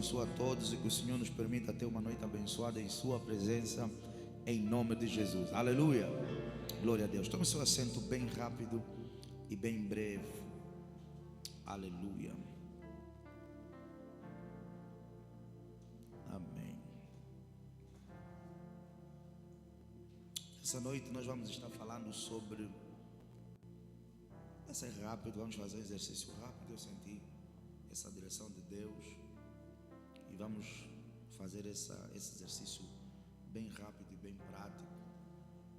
abençoe a todos e que o Senhor nos permita ter uma noite abençoada em Sua presença, em nome de Jesus. Aleluia. Glória a Deus. Tome seu assento bem rápido e bem breve. Aleluia. Amém. Essa noite nós vamos estar falando sobre. Vai ser rápido, vamos fazer um exercício rápido. Eu senti essa direção de Deus e vamos fazer esse exercício bem rápido e bem prático,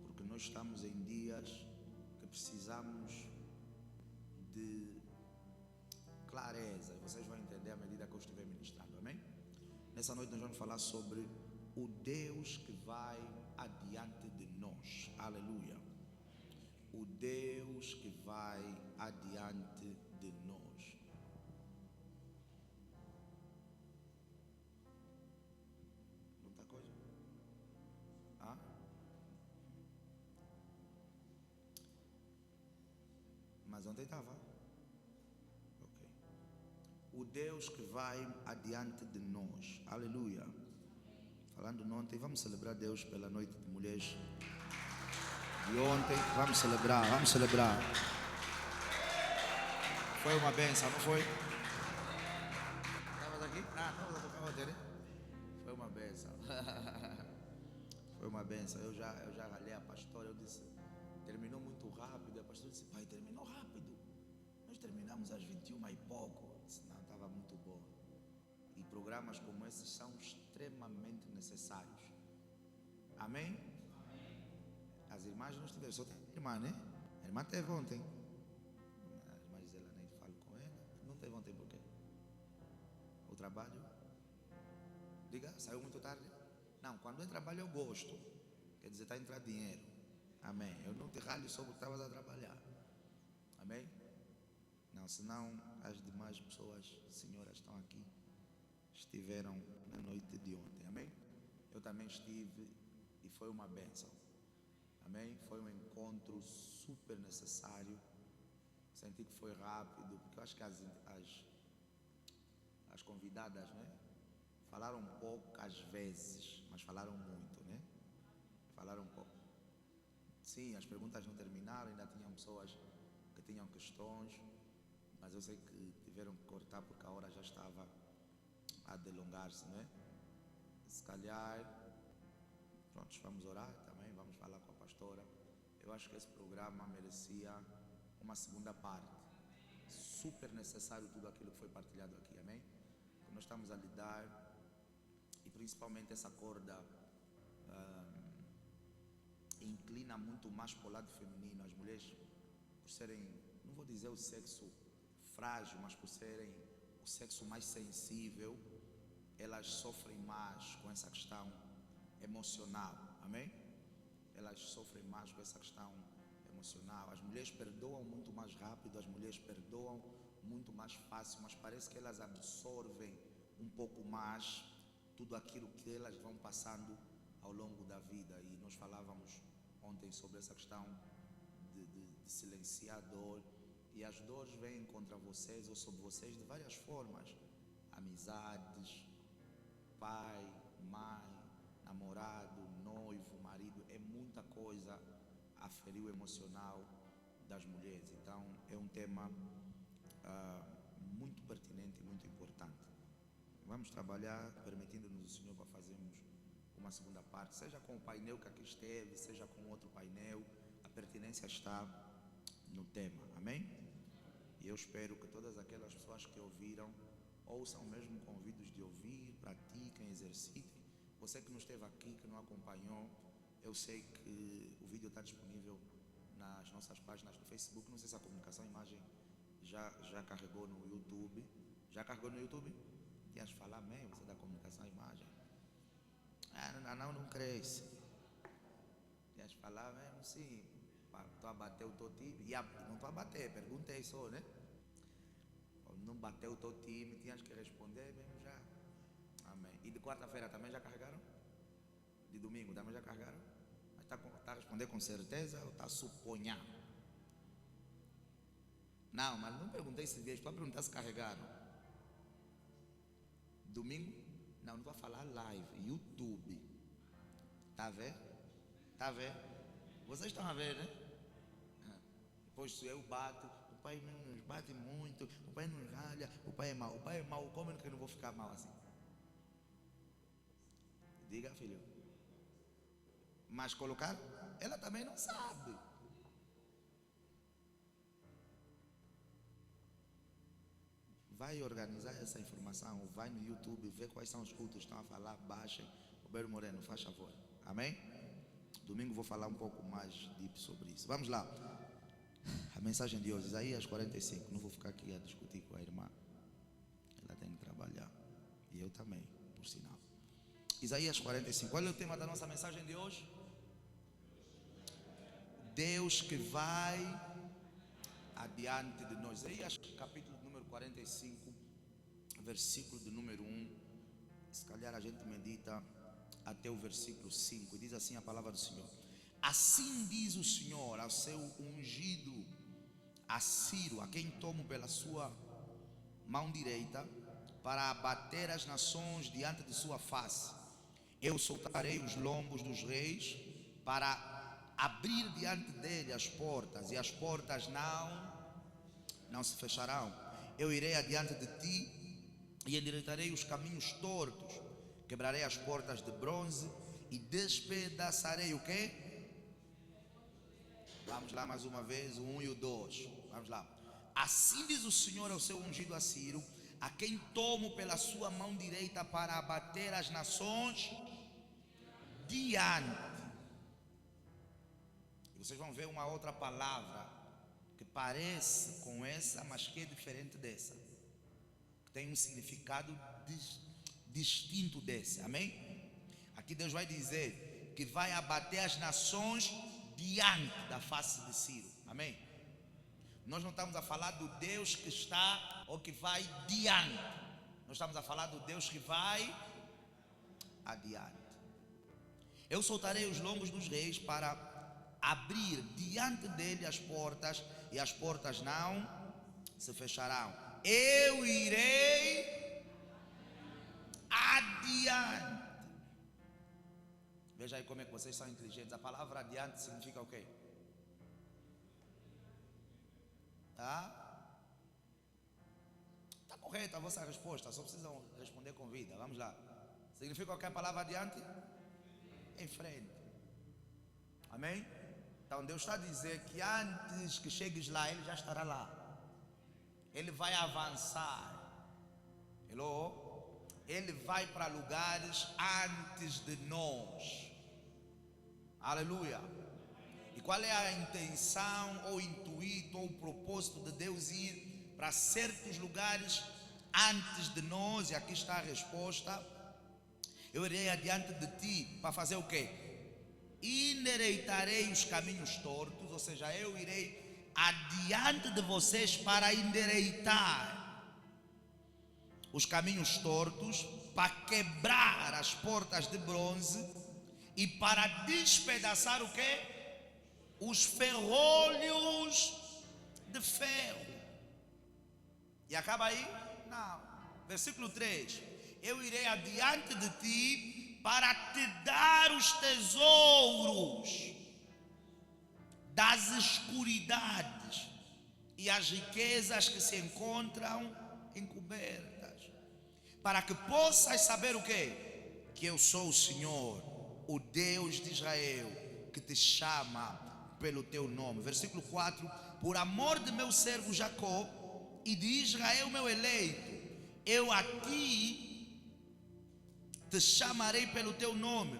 porque nós estamos em dias que precisamos de clareza e vocês vão entender à medida que eu estiver ministrando, amém? Nessa noite nós vamos falar sobre o Deus que vai adiante de nós, aleluia. O Deus que vai adiante de nós. Muita coisa? Ah? Mas ontem estava? Ok. O Deus que vai adiante de nós. Aleluia. Falando de ontem, vamos celebrar Deus pela noite de mulheres de ontem. Vamos celebrar, vamos celebrar. Foi uma benção, não foi? Estavas aqui? Estavas a tocar ontem, né? Foi uma benção. Foi uma benção. Eu já ralhei a pastora. Eu disse, terminou muito rápido. A pastora disse, pai, terminou rápido. Nós terminamos às 21 e pouco. Eu disse, não, estava muito bom. E programas como esses são extremamente necessários. Amém? As irmãs não estiveram, só tem a irmã, né? A irmã teve ontem. A irmã Gisela nem falo com ela. Não teve ontem por quê? O trabalho? Diga, saiu muito tarde? Não, quando é trabalho eu gosto. Quer dizer, está a entrar dinheiro. Amém. Eu não te ralho só porque estavas a trabalhar. Amém? Não, senão as demais pessoas, senhoras, estão aqui, estiveram na noite de ontem. Amém? Eu também estive e foi uma bênção. Amém? Foi um encontro super necessário. Senti que foi rápido, porque eu acho que as convidadas, né? Falaram poucas vezes, mas falaram muito, né? Falaram pouco. Sim, as perguntas não terminaram, ainda tinham pessoas que tinham questões, mas eu sei que tiveram que cortar porque a hora já estava a delongar-se, né? Se calhar, pronto, vamos orar também, vamos falar com a pastora. Eu acho que esse programa merecia uma segunda parte. Super necessário tudo aquilo que foi partilhado aqui, amém? Que nós estamos a lidar, e principalmente essa corda inclina muito mais para o lado feminino. As mulheres, por serem, não vou dizer o sexo frágil, mas por serem o sexo mais sensível, elas sofrem mais com essa questão emocional, amém? Elas sofrem mais com essa questão emocional. As mulheres perdoam muito mais rápido, as mulheres perdoam muito mais fácil, mas parece que elas absorvem um pouco mais tudo aquilo que elas vão passando ao longo da vida. E nós falávamos ontem sobre essa questão de silenciar a dor, e as dores vêm contra vocês ou sobre vocês de várias formas: amizades, pai, mãe, namorado, noivo, marido. É muita coisa a ferir o emocional das mulheres. Então é um tema muito pertinente e muito importante. Vamos trabalhar, permitindo-nos o Senhor, para fazermos uma segunda parte, seja com o painel que aqui esteve, seja com outro painel. A pertinência está no tema, amém? E eu espero que todas aquelas pessoas que ouviram ouçam mesmo convidos de ouvir, pratiquem, exercitem. Você que não esteve aqui, que não acompanhou, eu sei que o vídeo está disponível nas nossas páginas do Facebook. Não sei se a comunicação imagem já carregou no YouTube. Já carregou no YouTube? Tinhas de falar mesmo, você da comunicação imagem. Não cresce. Tinhas de falar mesmo, sim. Estou a bater o teu time. Não estou a bater, perguntei só, né? Não bateu o teu time, tinhas que responder mesmo já. Amém. E de quarta-feira também já carregaram? De domingo também já carregaram? Mas está a responder com certeza ou está a suponhar? Não, mas não perguntei se vieste, estou a perguntar se carregaram. Domingo? Não vou falar live. YouTube. Está a ver? Está a ver? Vocês estão a ver, né? Depois se eu bato, o pai nos bate muito, o pai nos ralha, o pai é mau. O pai é mau, como é que eu não vou ficar mal assim? Diga, filho. Mas colocar, ela também não sabe. Vai organizar essa informação, vai no YouTube, vê quais são os cultos que estão a falar, baixem. Roberto Moreno, faz favor. Amém? Domingo vou falar um pouco mais deep sobre isso. Vamos lá. A mensagem de hoje, Isaías 45. Não vou ficar aqui a discutir com a irmã. Ela tem que trabalhar. E eu também, por sinal. Isaías 45. Qual é o tema da nossa mensagem de hoje? Deus que vai adiante de nós. Isaías capítulo número 45, versículo de número 1. Se calhar a gente medita até o versículo 5. Diz assim a palavra do Senhor: assim diz o Senhor ao seu ungido, a Ciro, a quem tomo pela sua mão direita, para abater as nações diante de sua face. Eu soltarei os lombos dos reis, para abrir diante dele as portas, e as portas não se fecharão. Eu irei adiante de ti e endireitarei os caminhos tortos, quebrarei as portas de bronze e despedaçarei o quê? Vamos lá mais uma vez, o 1 e o 2. Vamos lá. Assim diz o Senhor ao seu ungido a Ciro, a quem tomo pela sua mão direita para abater as nações diante. E vocês vão ver uma outra palavra que parece com essa, mas que é diferente dessa, que tem um significado distinto desse. Amém? Aqui Deus vai dizer que vai abater as nações diante da face de Ciro. Amém? Nós não estamos a falar do Deus que está ou que vai diante. Nós estamos a falar do Deus que vai adiante. Eu soltarei os lombos dos reis para abrir diante dele as portas, e as portas não se fecharão. Eu irei adiante. Veja aí como é que vocês são inteligentes. A palavra adiante significa o quê? Tá correta a vossa resposta, só precisam responder com vida. Vamos lá. Significa o que a palavra adiante? Em frente. Amém? Então Deus está a dizer que antes que chegues lá, Ele já estará lá. Ele vai avançar. Hello? Ele vai para lugares antes de nós. Aleluia. E qual é a intenção, ou intuito, ou o propósito de Deus ir para certos lugares antes de nós? E aqui está a resposta. Eu irei adiante de ti para fazer o quê? Endireitarei os caminhos tortos, ou seja, eu irei adiante de vocês para endireitar os caminhos tortos, para quebrar as portas de bronze e para despedaçar o quê? Os ferrolhos de ferro. E acaba aí? Não. Versículo 3: eu irei adiante de ti para te dar os tesouros das escuridades e as riquezas que se encontram encobertas, para que possas saber o quê? Que eu sou o Senhor, o Deus de Israel, que te chama pelo teu nome. Versículo 4: por amor de meu servo Jacó e de Israel meu eleito, eu a ti te chamarei pelo teu nome,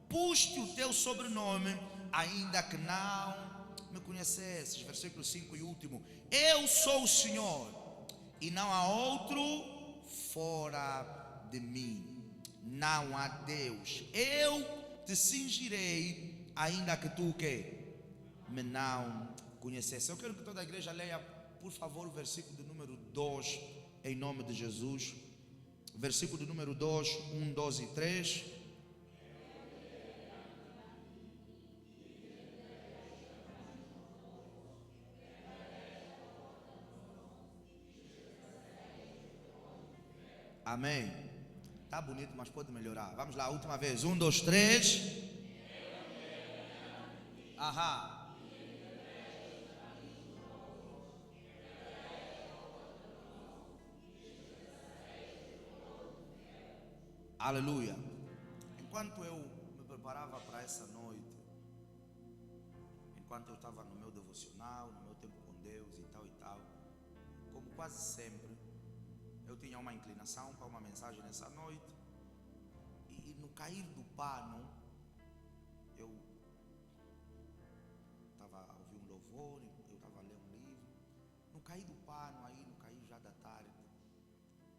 pus-te o teu sobrenome, ainda que não me conhecesses. Versículo 5 e último: eu sou o Senhor, e não há outro fora de mim, não há Deus. Eu te cingirei, ainda que tu o quê? Me não conhecesse. Eu quero que toda a igreja leia, por favor, o versículo de número 2, em nome de Jesus. Versículo de número 2, 1, 2 e 3. Amém. Está bonito, mas pode melhorar. Vamos lá, última vez. 1, 2, 3. Aham. Aleluia. Enquanto eu me preparava para essa noite, enquanto eu estava no meu devocional, no meu tempo com Deus e tal, como quase sempre, eu tinha uma inclinação para uma mensagem nessa noite, e no cair do pano, eu estava a ouvir um louvor, eu estava a ler um livro. No cair do pano, aí no cair já da tarde,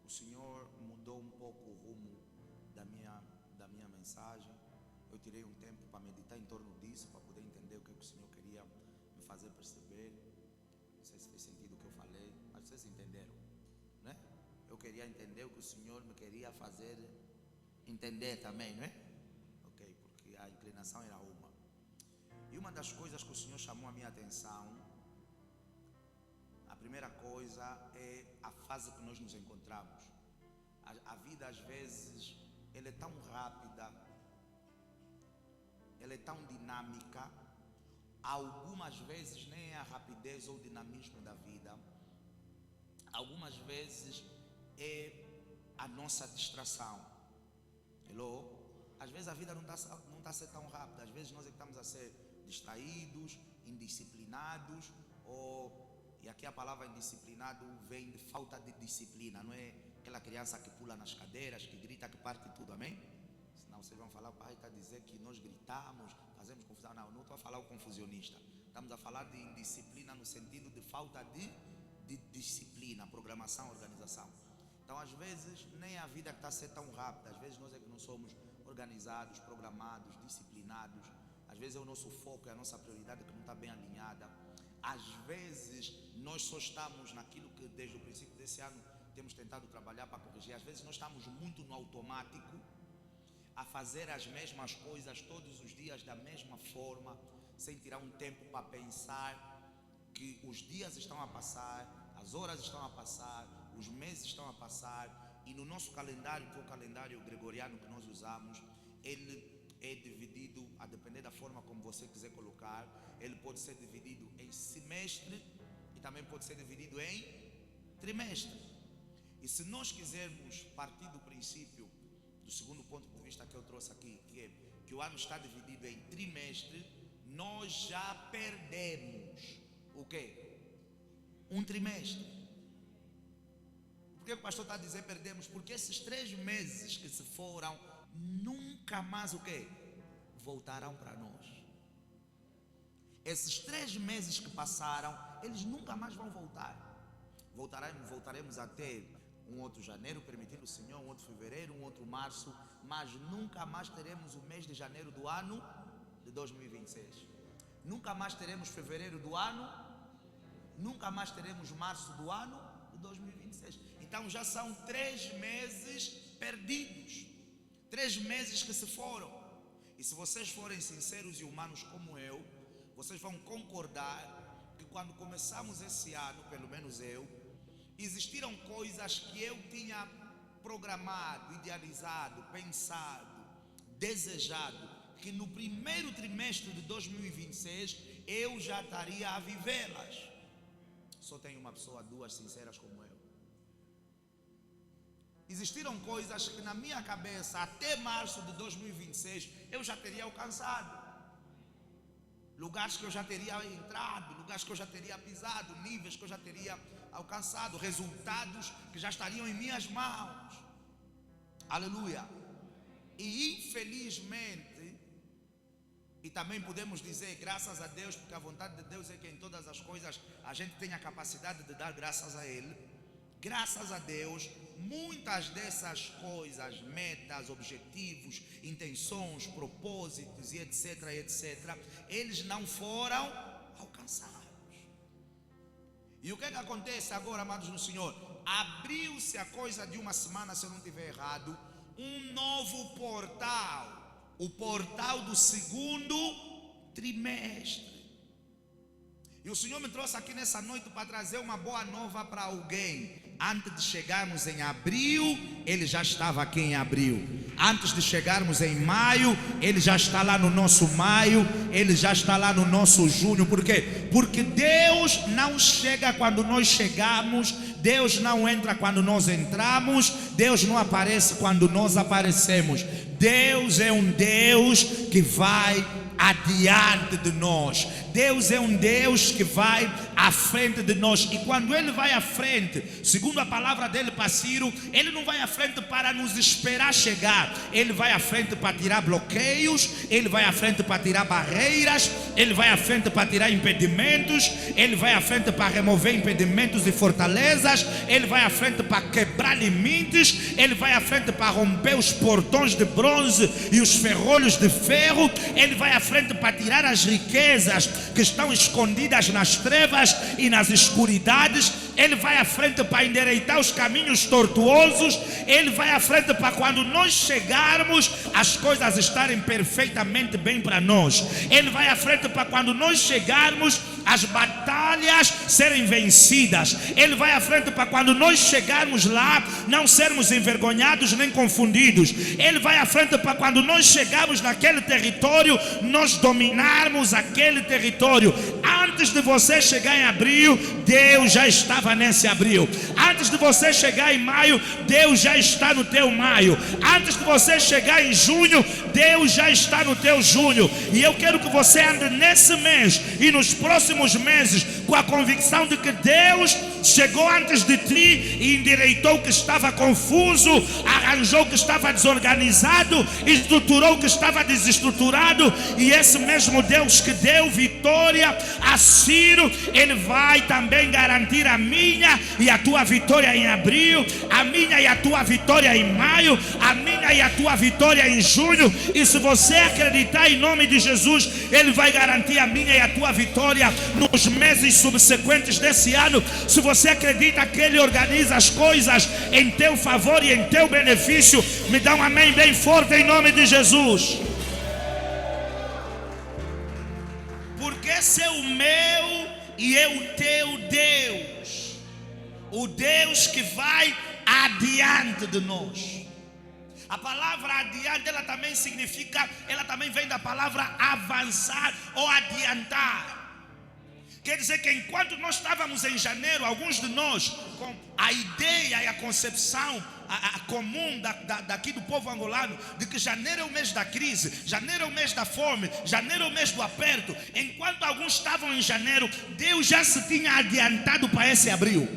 o Senhor mudou um pouco o rumo da minha mensagem. Eu tirei um tempo para meditar em torno disso, para poder entender o que o Senhor queria me fazer perceber. Não sei se fez sentido o que eu falei, mas vocês entenderam, né? Eu queria entender o que o Senhor me queria fazer entender também, não é? Ok, porque a inclinação era uma. E uma das coisas que o Senhor chamou a minha atenção, a primeira coisa é a fase que nós nos encontramos. A vida às vezes, ela é tão rápida, ela é tão dinâmica. Algumas vezes nem é a rapidez ou o dinamismo da vida, algumas vezes é a nossa distração. Hello? Às vezes a vida não está a ser tão rápida, às vezes nós é que estamos a ser distraídos, indisciplinados, e aqui a palavra indisciplinado vem de falta de disciplina, não é aquela criança que pula nas cadeiras, que grita, que parte tudo, amém? Senão vocês vão falar, o pai está a dizer que nós gritamos, fazemos confusão. Não estou a falar o confusionista, estamos a falar de indisciplina no sentido de falta de disciplina, programação, organização. Então às vezes nem a vida que está a ser tão rápida, às vezes nós é que não somos organizados, programados, disciplinados. Às vezes é o nosso foco, é a nossa prioridade que não está bem alinhada. Às vezes nós só estamos naquilo que desde o princípio desse ano temos tentado trabalhar para corrigir. Às vezes nós estamos muito no automático, a fazer as mesmas coisas todos os dias da mesma forma, sem tirar um tempo para pensar que os dias estão a passar, as horas estão a passar, os meses estão a passar, e no nosso calendário, que é o calendário gregoriano que nós usamos, ele é dividido, a depender da forma como você quiser colocar, ele pode ser dividido em semestre e também pode ser dividido em trimestre. E se nós quisermos partir do princípio, do segundo ponto de vista que eu trouxe aqui, que é que o ano está dividido em trimestre, nós já perdemos o quê? Um trimestre. Por que o pastor está a dizer perdemos? Porque esses 3 meses que se foram, nunca mais o quê? Voltarão para nós. Esses 3 meses que passaram, eles nunca mais vão voltar. Voltaremos a ter um outro janeiro, permitindo o Senhor, um outro fevereiro, um outro março, mas nunca mais teremos o mês de janeiro do ano de 2026. Nunca mais teremos fevereiro do ano, nunca mais teremos março do ano de 2026. Então já são 3 meses perdidos, 3 meses que se foram. E se vocês forem sinceros e humanos como eu, vocês vão concordar que quando começamos esse ano, pelo menos eu, existiram coisas que eu tinha programado, idealizado, pensado, desejado, que no primeiro trimestre de 2026 eu já estaria a vivê-las. Só tem uma pessoa, 2 sinceras como eu. Existiram coisas que na minha cabeça até março de 2026 eu já teria alcançado. Lugares que eu já teria entrado, lugares que eu já teria pisado, níveis que eu já teria alcançado, resultados que já estariam em minhas mãos. Aleluia. E infelizmente, e também podemos dizer graças a Deus, porque a vontade de Deus é que em todas as coisas a gente tenha a capacidade de dar graças a Ele. Graças a Deus, muitas dessas coisas, metas, objetivos, intenções, propósitos e etc, eles não foram alcançados. E o que acontece agora, amados no Senhor? Abriu-se a coisa de uma semana, se eu não estiver errado, um novo portal, o portal do segundo trimestre. E o Senhor me trouxe aqui nessa noite para trazer uma boa nova para alguém Antes de chegarmos em abril, Ele já estava aqui em abril. Antes de chegarmos em maio, Ele já está lá no nosso maio. Ele já está lá no nosso junho. Por quê? Porque Deus não chega quando nós chegamos. Deus não entra quando nós entramos. Deus não aparece quando nós aparecemos. Deus é um Deus que vai adiante de nós. Deus é um Deus que vai à frente de nós. E quando Ele vai à frente, segundo a palavra dele para Ciro, Ele não vai à frente para nos esperar chegar. Ele vai à frente para tirar bloqueios. Ele vai à frente para tirar barreiras. Ele vai à frente para tirar impedimentos. Ele vai à frente para remover impedimentos e fortalezas. Ele vai à frente para quebrar limites. Ele vai à frente para romper os portões de bronze e os ferrolhos de ferro. Ele vai à frente para tirar as riquezas que estão escondidas nas trevas e nas escuridades. Ele vai à frente para endireitar os caminhos tortuosos. Ele vai à frente para quando nós chegarmos, as coisas estarem perfeitamente bem para nós. Ele vai à frente para quando nós chegarmos, as batalhas serem vencidas. Ele vai à frente para quando nós chegarmos lá, não sermos envergonhados nem confundidos. Ele vai à frente para quando nós chegarmos naquele território, nós dominarmos aquele território. Antes de você chegar em abril, Deus já estava nesse abril. Antes de você chegar em maio, Deus já está no teu maio. Antes de você chegar em junho, Deus já está no teu junho. E eu quero que você ande nesse mês e nos próximos meses com a convicção de que Deus chegou antes de ti e endireitou o que estava confuso, arranjou o que estava desorganizado, estruturou o que estava desestruturado. E esse mesmo Deus que deu vitória a Ciro, Ele vai também garantir a minha e a tua vitória em abril, a minha e a tua vitória em maio, a minha e a tua vitória em junho. E se você acreditar em nome de Jesus, Ele vai garantir a minha e a tua vitória nos meses subsequentes desse ano. Se você acredita que Ele organiza as coisas em teu favor e em teu benefício, me dá um amém bem forte em nome de Jesus. Porque esse é o meu e é o teu Deus, o Deus que vai adiante de nós. A palavra adiante, ela também significa, ela também vem da palavra avançar ou adiantar. Quer dizer que enquanto nós estávamos em janeiro, alguns de nós, com a ideia e a concepção comum daqui do povo angolano, de que janeiro é o mês da crise, janeiro é o mês da fome, janeiro é o mês do aperto. Enquanto alguns estavam em janeiro, Deus já se tinha adiantado para esse abril.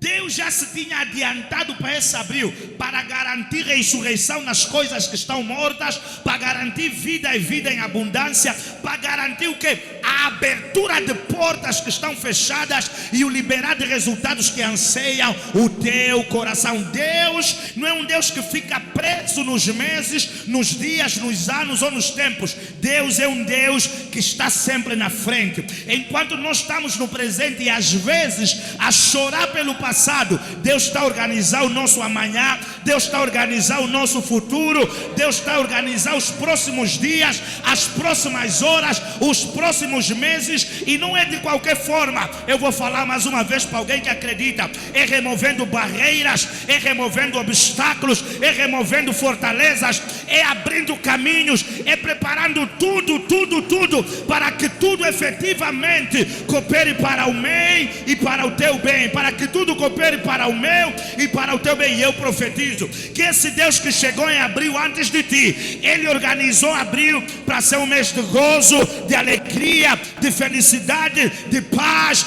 Deus já se tinha adiantado para esse abril, para garantir ressurreição nas coisas que estão mortas, para garantir vida e vida em abundância, para garantir o quê? A abertura de portas que estão fechadas e o liberar de resultados que anseiam o teu coração. Deus não é um Deus que fica preso nos meses, nos dias, nos anos ou nos tempos. Deus é um Deus que está sempre na frente. Enquanto nós estamos no presente e às vezes a chorar pelo passado, Deus está a organizar o nosso amanhã. Deus está a organizar o nosso futuro. Deus está a organizar os próximos dias, as próximas horas, os próximos meses. E não é de qualquer forma. Eu vou falar mais uma vez para alguém que acredita. É removendo barreiras, é removendo obstáculos, é removendo fortalezas, é abrindo caminhos, é preparando tudo para que tudo efetivamente coopere para o bem e para o teu bem, para que tudo coopere para o meu e para o teu bem. E eu profetizo que esse Deus que chegou em abril antes de ti, Ele organizou abril para ser um mês de gozo, de alegria, de felicidade, de paz,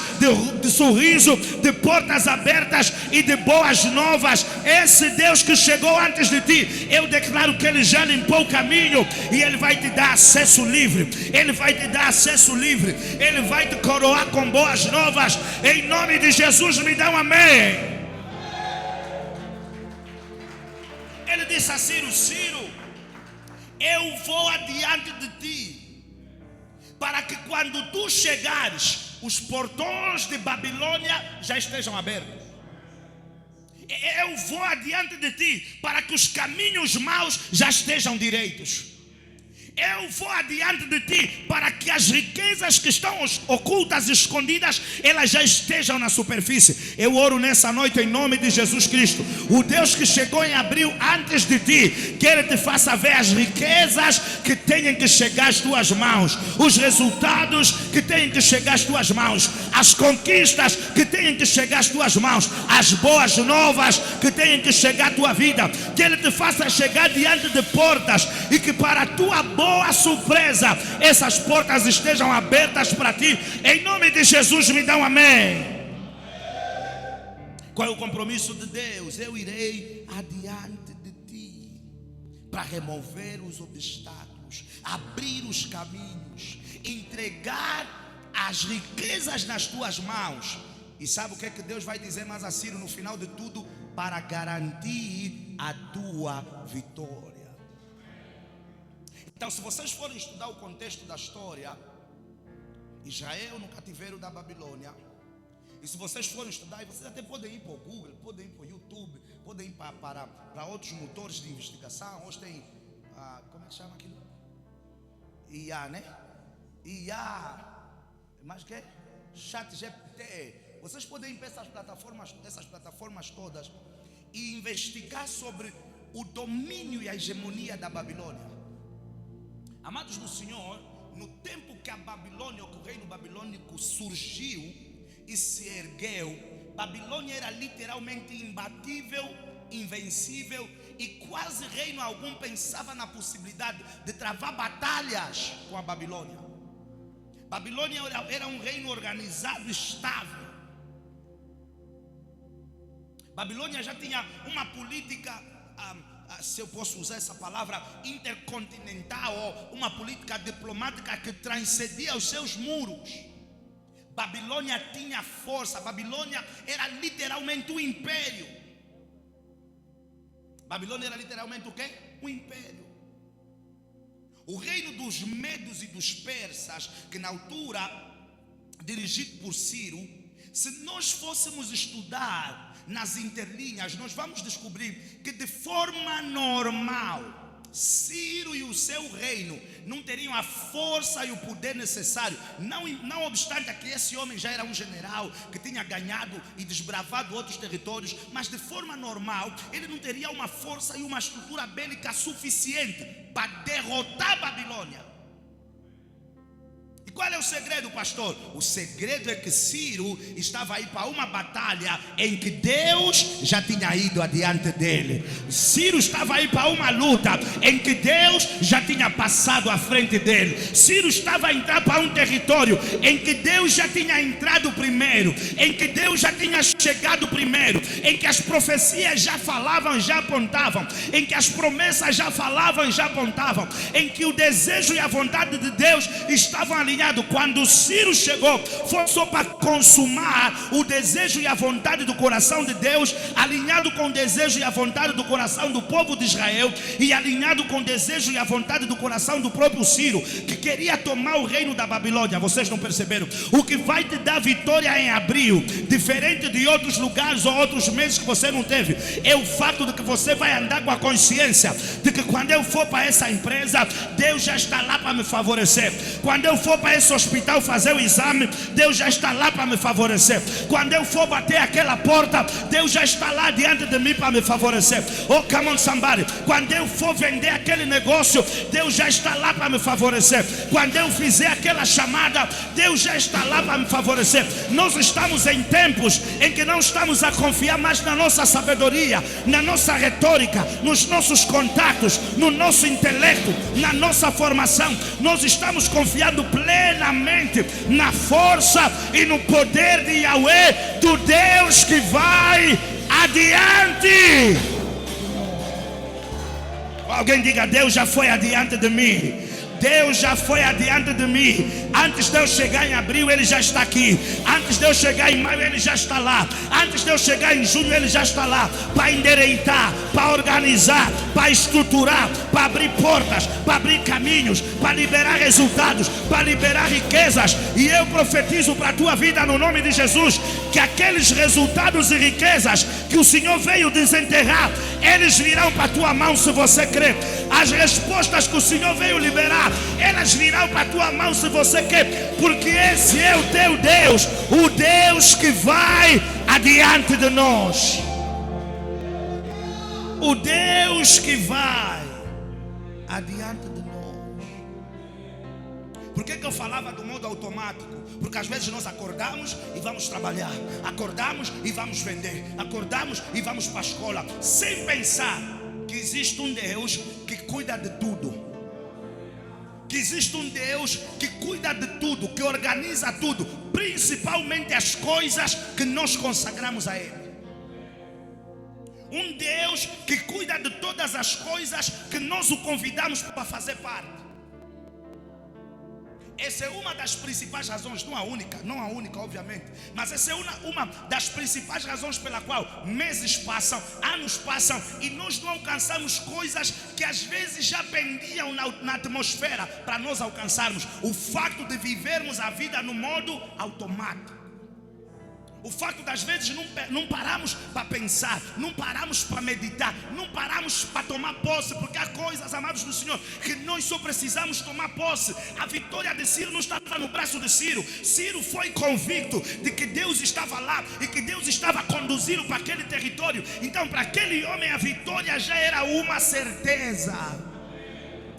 de sorriso, de portas abertas e de boas novas. Esse Deus que chegou antes de ti, eu declaro que Ele já limpou o caminho e Ele vai te dar acesso livre. Ele vai te dar acesso livre. Ele vai te coroar com boas novas. Em nome de Jesus, me dá um amém. Ele disse a Ciro: Ciro, eu vou adiante de ti, para que quando tu chegares, os portões de Babilônia já estejam abertos. Eu vou adiante de ti, para que os caminhos maus já estejam direitos. Eu vou adiante de ti para que as riquezas que estão ocultas, escondidas, elas já estejam na superfície. Eu oro nessa noite em nome de Jesus Cristo. O Deus que chegou em abril antes de ti, que Ele te faça ver as riquezas que têm que chegar às tuas mãos, os resultados que têm que chegar às tuas mãos, as conquistas que têm que chegar às tuas mãos, as boas novas que têm que chegar à tua vida. Que Ele te faça chegar diante de portas e que para a tua boa surpresa essas portas estejam abertas para ti. Em nome de Jesus, me dá um amém. Qual é o compromisso de Deus? Eu irei adiante de ti para remover os obstáculos, abrir os caminhos, entregar as riquezas nas tuas mãos. E sabe o que é que Deus vai dizer mais a Ciro no final de tudo? Para garantir a tua vitória. Então, se vocês forem estudar o contexto da história, Israel no cativeiro da Babilônia, e se vocês forem estudar, e vocês até podem ir para o Google, podem ir para o YouTube, podem ir para outros motores de investigação. Hoje tem, como é que chama aquilo? IA, né? IA, mais que? ChatGPT. Vocês podem ir para essas plataformas todas e investigar sobre o domínio e a hegemonia da Babilônia. Amados do Senhor, no tempo que a Babilônia, que o reino babilônico surgiu e se ergueu, Babilônia era literalmente imbatível, invencível, e quase reino algum pensava na possibilidade de travar batalhas com a Babilônia. Babilônia era um reino organizado, estável. Babilônia já tinha uma política, se eu posso usar essa palavra, intercontinental, ou uma política diplomática que transcendia os seus muros. Babilônia tinha força. Babilônia era literalmente um império. Babilônia era literalmente o quê? Um império. O reino dos medos e dos persas, que na altura dirigido por Ciro, se nós fôssemos estudar nas interlinhas, nós vamos descobrir que de forma normal Ciro e o seu reino não teriam a força e o poder necessário, não obstante que esse homem já era um general que tinha ganhado e desbravado outros territórios, mas de forma normal ele não teria uma força e uma estrutura bélica suficiente para derrotar a Babilônia. E qual é o segredo, pastor? O segredo é que Ciro estava aí para uma batalha em que Deus já tinha ido adiante dele. Ciro estava aí para uma luta em que Deus já tinha passado à frente dele. Ciro estava a entrar para um território em que Deus já tinha entrado primeiro, em que Deus já tinha chegado primeiro, em que as profecias já falavam, já apontavam, em que as promessas já falavam e já apontavam, em que o desejo e a vontade de Deus estavam alinhados. Quando Ciro chegou, foi só para consumar o desejo e a vontade do coração de Deus, alinhado com o desejo e a vontade do coração do povo de Israel, e alinhado com o desejo e a vontade do coração do próprio Ciro, que queria tomar o reino da Babilônia. Vocês não perceberam? O que vai te dar vitória em abril, diferente de outros lugares ou outros meses que você não teve, é o fato de que você vai andar com a consciência de que quando eu for para essa empresa, Deus já está lá para me favorecer. Quando eu for para esse hospital fazer o exame, Deus já está lá para me favorecer. Quando eu for bater aquela porta, Deus já está lá diante de mim para me favorecer. Oh, come on somebody. Quando eu for vender aquele negócio, Deus já está lá para me favorecer. Quando eu fizer aquela chamada, Deus já está lá para me favorecer. Nós estamos em tempos em que não estamos a confiar mais na nossa sabedoria, na nossa retórica, nos nossos contatos, no nosso intelecto, na nossa formação. Nós estamos confiando plenamente na força e no poder de Yahweh, do Deus que vai adiante. Alguém diga: Deus já foi adiante de mim. Deus já foi adiante de mim. Antes de eu chegar em abril, Ele já está aqui. Antes de eu chegar em maio, Ele já está lá. Antes de eu chegar em junho, Ele já está lá para endireitar, para organizar, para estruturar, para abrir portas, para abrir caminhos, para liberar resultados, para liberar riquezas. E eu profetizo para a tua vida no nome de Jesus, que aqueles resultados e riquezas que o Senhor veio desenterrar, eles virão para a tua mão se você crer. As respostas que o Senhor veio liberar, elas virão para a tua mão se você quer, porque esse é o teu Deus, o Deus que vai adiante de nós, o Deus que vai adiante de nós. Por que eu falava do modo automático? Porque às vezes nós acordamos e vamos trabalhar, acordamos e vamos vender, acordamos e vamos para a escola, sem pensar que existe um Deus que cuida de tudo, que existe um Deus que cuida de tudo, que organiza tudo, principalmente as coisas que nós consagramos a Ele. Um Deus que cuida de todas as coisas que nós o convidamos para fazer parte. Essa é uma das principais razões, não a única obviamente, mas essa é uma das principais razões pela qual meses passam, anos passam e nós não alcançamos coisas que às vezes já pendiam na atmosfera para nós alcançarmos. O facto de vivermos a vida no modo automático. O facto das vezes não paramos para pensar, não paramos para meditar, não paramos para tomar posse, porque há coisas, amados do Senhor, que nós só precisamos tomar posse. A vitória de Ciro não estava no braço de Ciro. Ciro foi convicto de que Deus estava lá e que Deus estava conduzindo para aquele território. Então, para aquele homem, a vitória já era uma certeza.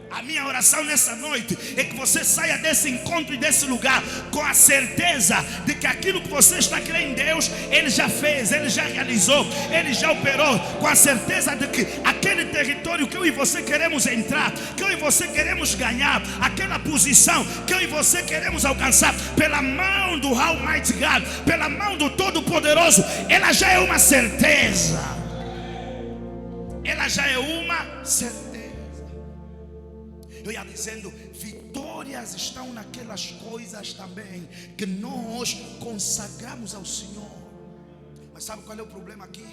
A minha oração nessa noite é que você saia desse encontro e desse lugar com a certeza de que aquilo que você está crendo em Deus, Ele já fez, Ele já realizou, Ele já operou. Com a certeza de que aquele território que eu e você queremos entrar, que eu e você queremos ganhar, aquela posição que eu e você queremos alcançar, pela mão do Almighty God, pela mão do Todo-Poderoso, ela já é uma certeza. Ela já é uma certeza. Eu ia dizendo, vitórias estão naquelas coisas também que nós consagramos ao Senhor. Mas sabe qual é o problema aqui?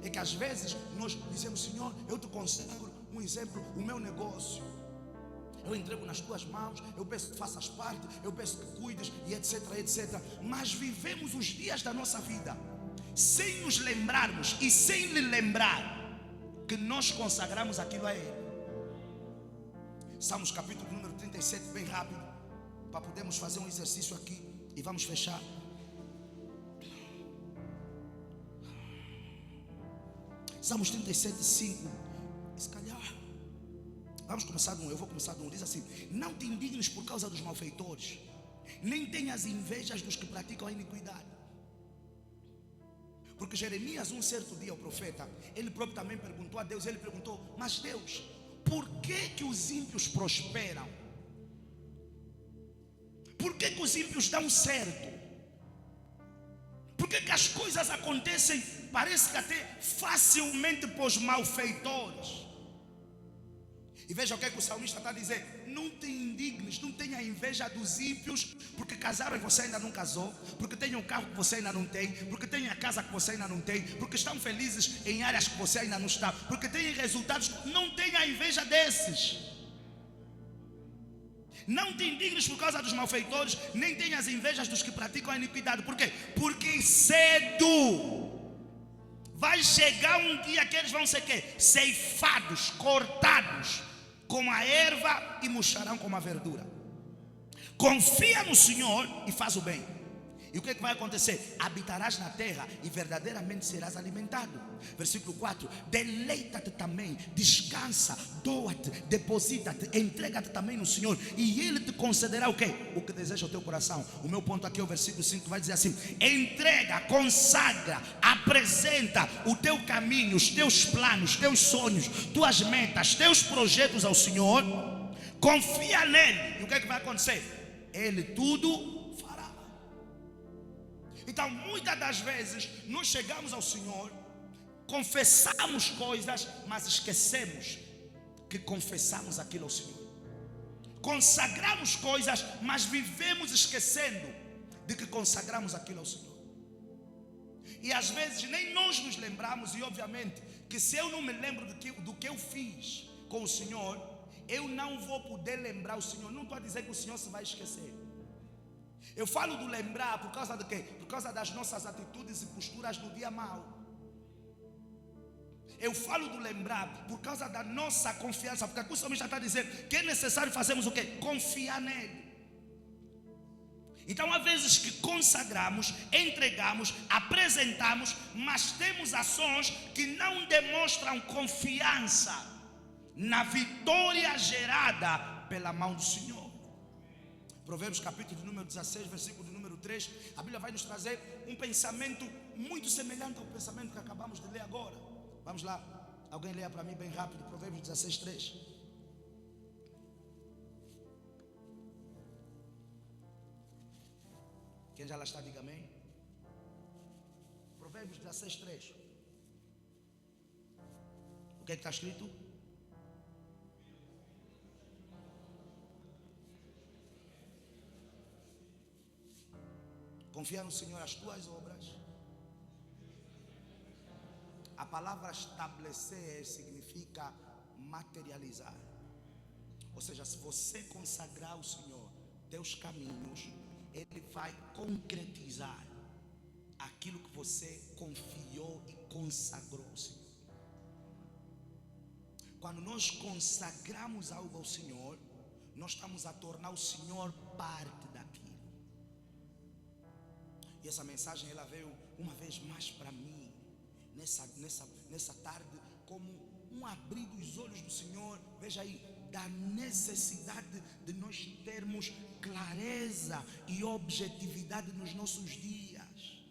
É que às vezes nós dizemos: Senhor, eu te consagro, um exemplo, o meu negócio. Eu entrego nas tuas mãos, eu peço que faças parte, eu peço que cuides e etc, etc. Mas vivemos os dias da nossa vida sem nos lembrarmos e sem lhe lembrar que nós consagramos aquilo a Ele. Salmos capítulo número 37, bem rápido, para podermos fazer um exercício aqui e vamos fechar. Salmos 37, 5. Se calhar, vamos começar de um, eu vou começar de um. Diz assim: não te indignes por causa dos malfeitores, nem tenhas invejas dos que praticam a iniquidade. Porque Jeremias, um certo dia, o profeta, ele próprio também perguntou a Deus, ele perguntou: mas Deus, por que os ímpios prosperam? Por que os ímpios dão certo? Por que as coisas acontecem, parece que até facilmente para os malfeitores? E veja o que é que o salmista está a dizer: não te indignes, não tenha inveja dos ímpios, porque casaram e você ainda não casou, porque tem um carro que você ainda não tem, porque tem a casa que você ainda não tem, porque estão felizes em áreas que você ainda não está, porque têm resultados. Não tenha inveja desses. Não te indignes por causa dos malfeitores, nem tenhas invejas dos que praticam a iniquidade. Por quê? Porque cedo vai chegar um dia que eles vão ser quê? Ceifados, cortados como a erva e murcharão como a verdura. Confia no Senhor e faz o bem. E o que é que vai acontecer? Habitarás na terra e verdadeiramente serás alimentado. Versículo 4: deleita-te também, descansa, doa-te, deposita-te, entrega-te também no Senhor, e Ele te concederá o quê? O que deseja o teu coração. O meu ponto aqui é o versículo 5, que vai dizer assim: entrega, consagra, apresenta o teu caminho, os teus planos, teus sonhos, tuas metas, teus projetos ao Senhor. Confia nele. E o que é que vai acontecer? Ele tudo. Então, muitas das vezes, nós chegamos ao Senhor, confessamos coisas, mas esquecemos que confessamos aquilo ao Senhor. Consagramos coisas, mas vivemos esquecendo de que consagramos aquilo ao Senhor. E às vezes nem nós nos lembramos, e obviamente que se eu não me lembro do que eu fiz com o Senhor, eu não vou poder lembrar o Senhor. Não estou a dizer que o Senhor se vai esquecer. Eu falo do lembrar por causa do quê? Por causa das nossas atitudes e posturas no dia mau. Eu falo do lembrar por causa da nossa confiança, porque aqui o salmista está dizendo que é necessário fazermos o quê? Confiar nele. Então há vezes que consagramos, entregamos, apresentamos, mas temos ações que não demonstram confiança na vitória gerada pela mão do Senhor. Provérbios capítulo de número 16, versículo de número 3, a Bíblia vai nos trazer um pensamento muito semelhante ao pensamento que acabamos de ler agora. Vamos lá, alguém leia para mim bem rápido, Provérbios 16, 3. Quem já lá está, diga amém. Provérbios 16, 3. O que é que está escrito? Confia no Senhor as tuas obras. A palavra estabelecer significa materializar. Ou seja, se você consagrar ao Senhor teus caminhos, Ele vai concretizar aquilo que você confiou e consagrou ao Senhor. Quando nós consagramos algo ao Senhor, nós estamos a tornar o Senhor parte daquilo. E essa mensagem ela veio uma vez mais para mim nessa tarde, como um abrir dos olhos do Senhor. Veja aí, da necessidade de nós termos clareza e objetividade nos nossos dias.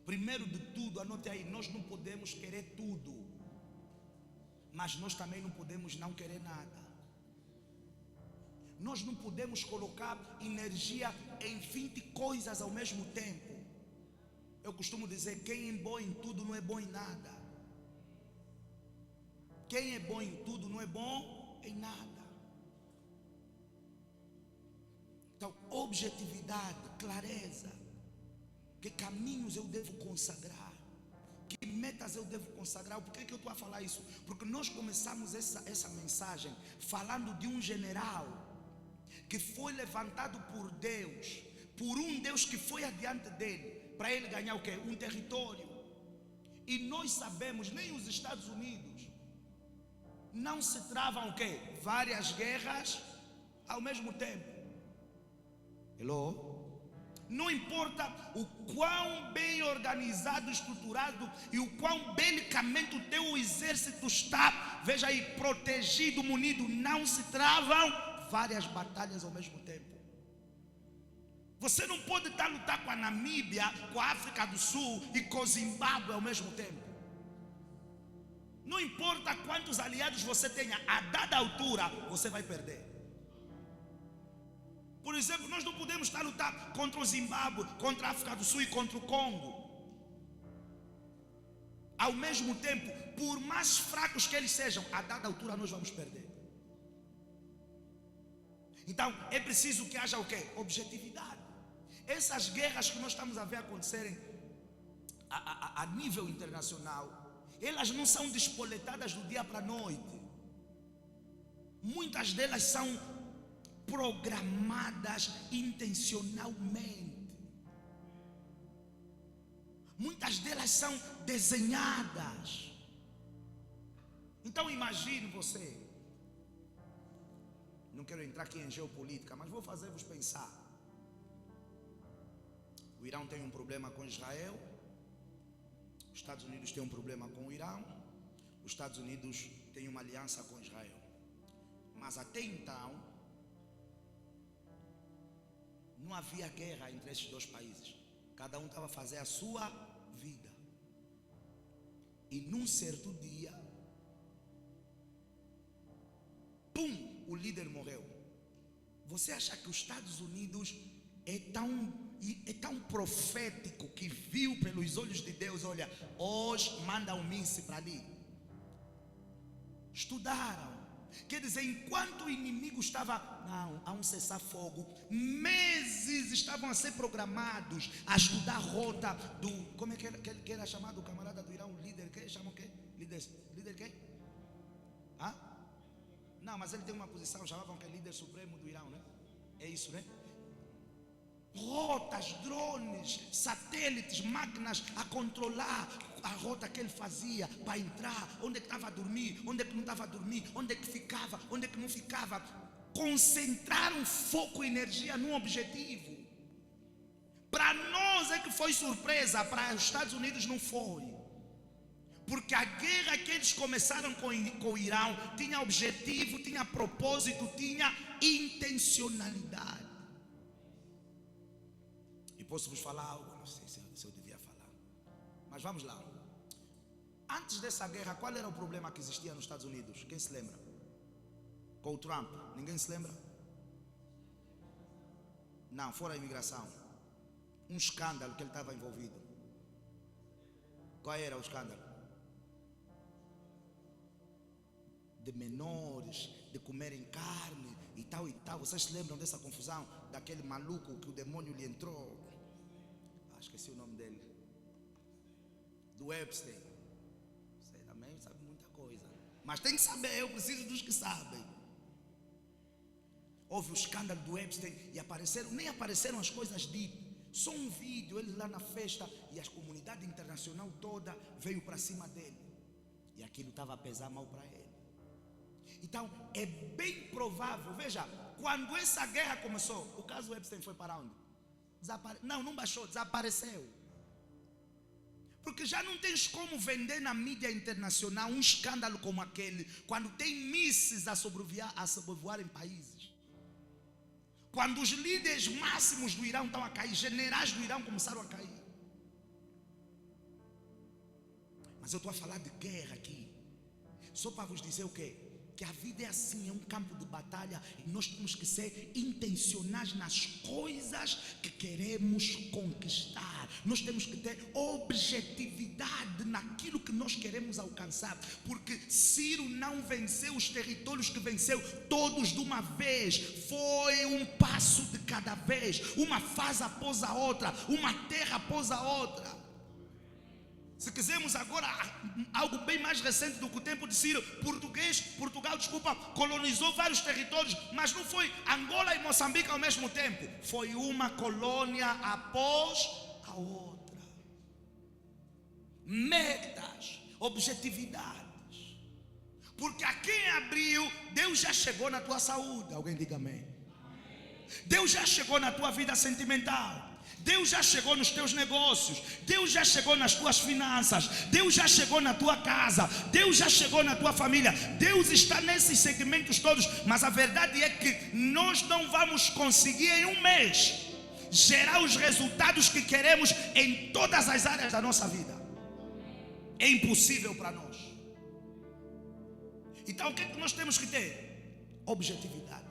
Primeiro de tudo, anote aí, nós não podemos querer tudo, mas nós também não podemos não querer nada. Nós não podemos colocar energia em 20 coisas ao mesmo tempo. Eu costumo dizer, quem é bom em tudo não é bom em nada. Quem é bom em tudo não é bom em nada. Então, objetividade, clareza. Que caminhos eu devo consagrar? Que metas eu devo consagrar? Por que eu estou a falar isso? Porque nós começamos essa mensagem falando de um general que foi levantado por Deus, por um Deus que foi adiante dele, para ele ganhar o quê? Um território. E nós sabemos, nem os Estados Unidos não se travam o quê? Várias guerras ao mesmo tempo. Hello? Não importa o quão bem organizado, estruturado e o quão belicamente o teu exército está, veja aí, protegido, munido, não se travam várias batalhas ao mesmo tempo. Você não pode estar a lutar com a Namíbia, com a África do Sul e com o Zimbábue ao mesmo tempo. Não importa quantos aliados você tenha, a dada altura você vai perder. Por exemplo, nós não podemos estar a lutar contra o Zimbábue, contra a África do Sul e contra o Congo ao mesmo tempo. Por mais fracos que eles sejam, a dada altura nós vamos perder. Então é preciso que haja o quê? Objetividade. Essas guerras que nós estamos a ver acontecerem a nível internacional, elas não são despoletadas do dia para a noite. Muitas delas são programadas intencionalmente. Muitas delas são desenhadas. Então imagine você, não quero entrar aqui em geopolítica, mas vou fazer-vos pensar. O Irã tem um problema com Israel, os Estados Unidos têm um problema com o Irã, os Estados Unidos têm uma aliança com Israel. Mas até então, não havia guerra entre esses dois países. Cada um estava a fazer a sua vida. E num certo dia, pum, o líder morreu. Você acha que os Estados Unidos é tão profético que viu pelos olhos de Deus? Olha, hoje manda um míssil para ali. Estudaram. Quer dizer, enquanto o inimigo estava, não, há um cessar-fogo, meses estavam a ser programados a estudar a rota do, como é que era chamado o camarada do Irã, o líder, que chamam o quê? Líder Líder quem? Hã? Não, mas ele tem uma posição, chamavam que é líder supremo do Irão, né? É isso, né? Rotas, drones, satélites, máquinas a controlar a rota que ele fazia para entrar, onde é que estava a dormir, onde é que não estava a dormir, onde é que ficava, onde é que não ficava. Concentrar um foco e energia num objetivo. Para nós é que foi surpresa, para os Estados Unidos não foi. Porque a guerra que eles começaram com o Irão tinha objetivo, tinha propósito, tinha intencionalidade. E posso vos falar algo, não sei se eu devia falar, mas vamos lá. Antes dessa guerra, qual era o problema que existia nos Estados Unidos? Quem se lembra? Com o Trump, ninguém se lembra? Não, fora a imigração. Um escândalo que ele estava envolvido. Qual era o escândalo? De menores, de comerem carne e tal e tal. Vocês se lembram dessa confusão? Daquele maluco que o demônio lhe entrou? Esqueci o nome dele. Do Epstein. Você também sabe muita coisa. Mas tem que saber, eu preciso dos que sabem. Houve o escândalo do Epstein e nem apareceram as coisas ditas. Só um vídeo, ele lá na festa e a comunidade internacional toda veio para cima dele. E aquilo estava a pesar mal para ele. Então, é bem provável, veja, quando essa guerra começou, o caso Epstein foi para onde? Não baixou, desapareceu. Porque já não tens como vender na mídia internacional um escândalo como aquele, quando tem mísseis a sobrevoar em países. Quando os líderes máximos do Irão estão a cair, generais do Irão começaram a cair. Mas eu estou a falar de guerra aqui, só para vos dizer o quê? Que a vida é assim, é um campo de batalha e nós temos que ser intencionais nas coisas que queremos conquistar. Nós temos que ter objetividade naquilo que nós queremos alcançar, porque Ciro não venceu os territórios que venceu todos de uma vez, foi um passo de cada vez, uma fase após a outra, uma terra após a outra. Se quisermos agora algo bem mais recente do que o tempo de Ciro, Portugal, colonizou vários territórios, mas não foi Angola e Moçambique ao mesmo tempo. Foi uma colônia após a outra. Metas, objetividades. Porque aqui em abril, Deus já chegou na tua saúde. Alguém diga amém. Deus já chegou na tua vida sentimental. Deus já chegou nos teus negócios. Deus já chegou nas tuas finanças. Deus já chegou na tua casa. Deus já chegou na tua família. Deus está nesses segmentos todos. Mas a verdade é que nós não vamos conseguir em um mês gerar os resultados que queremos em todas as áreas da nossa vida. É impossível para nós. Então o que é que nós temos que ter? Objetividade.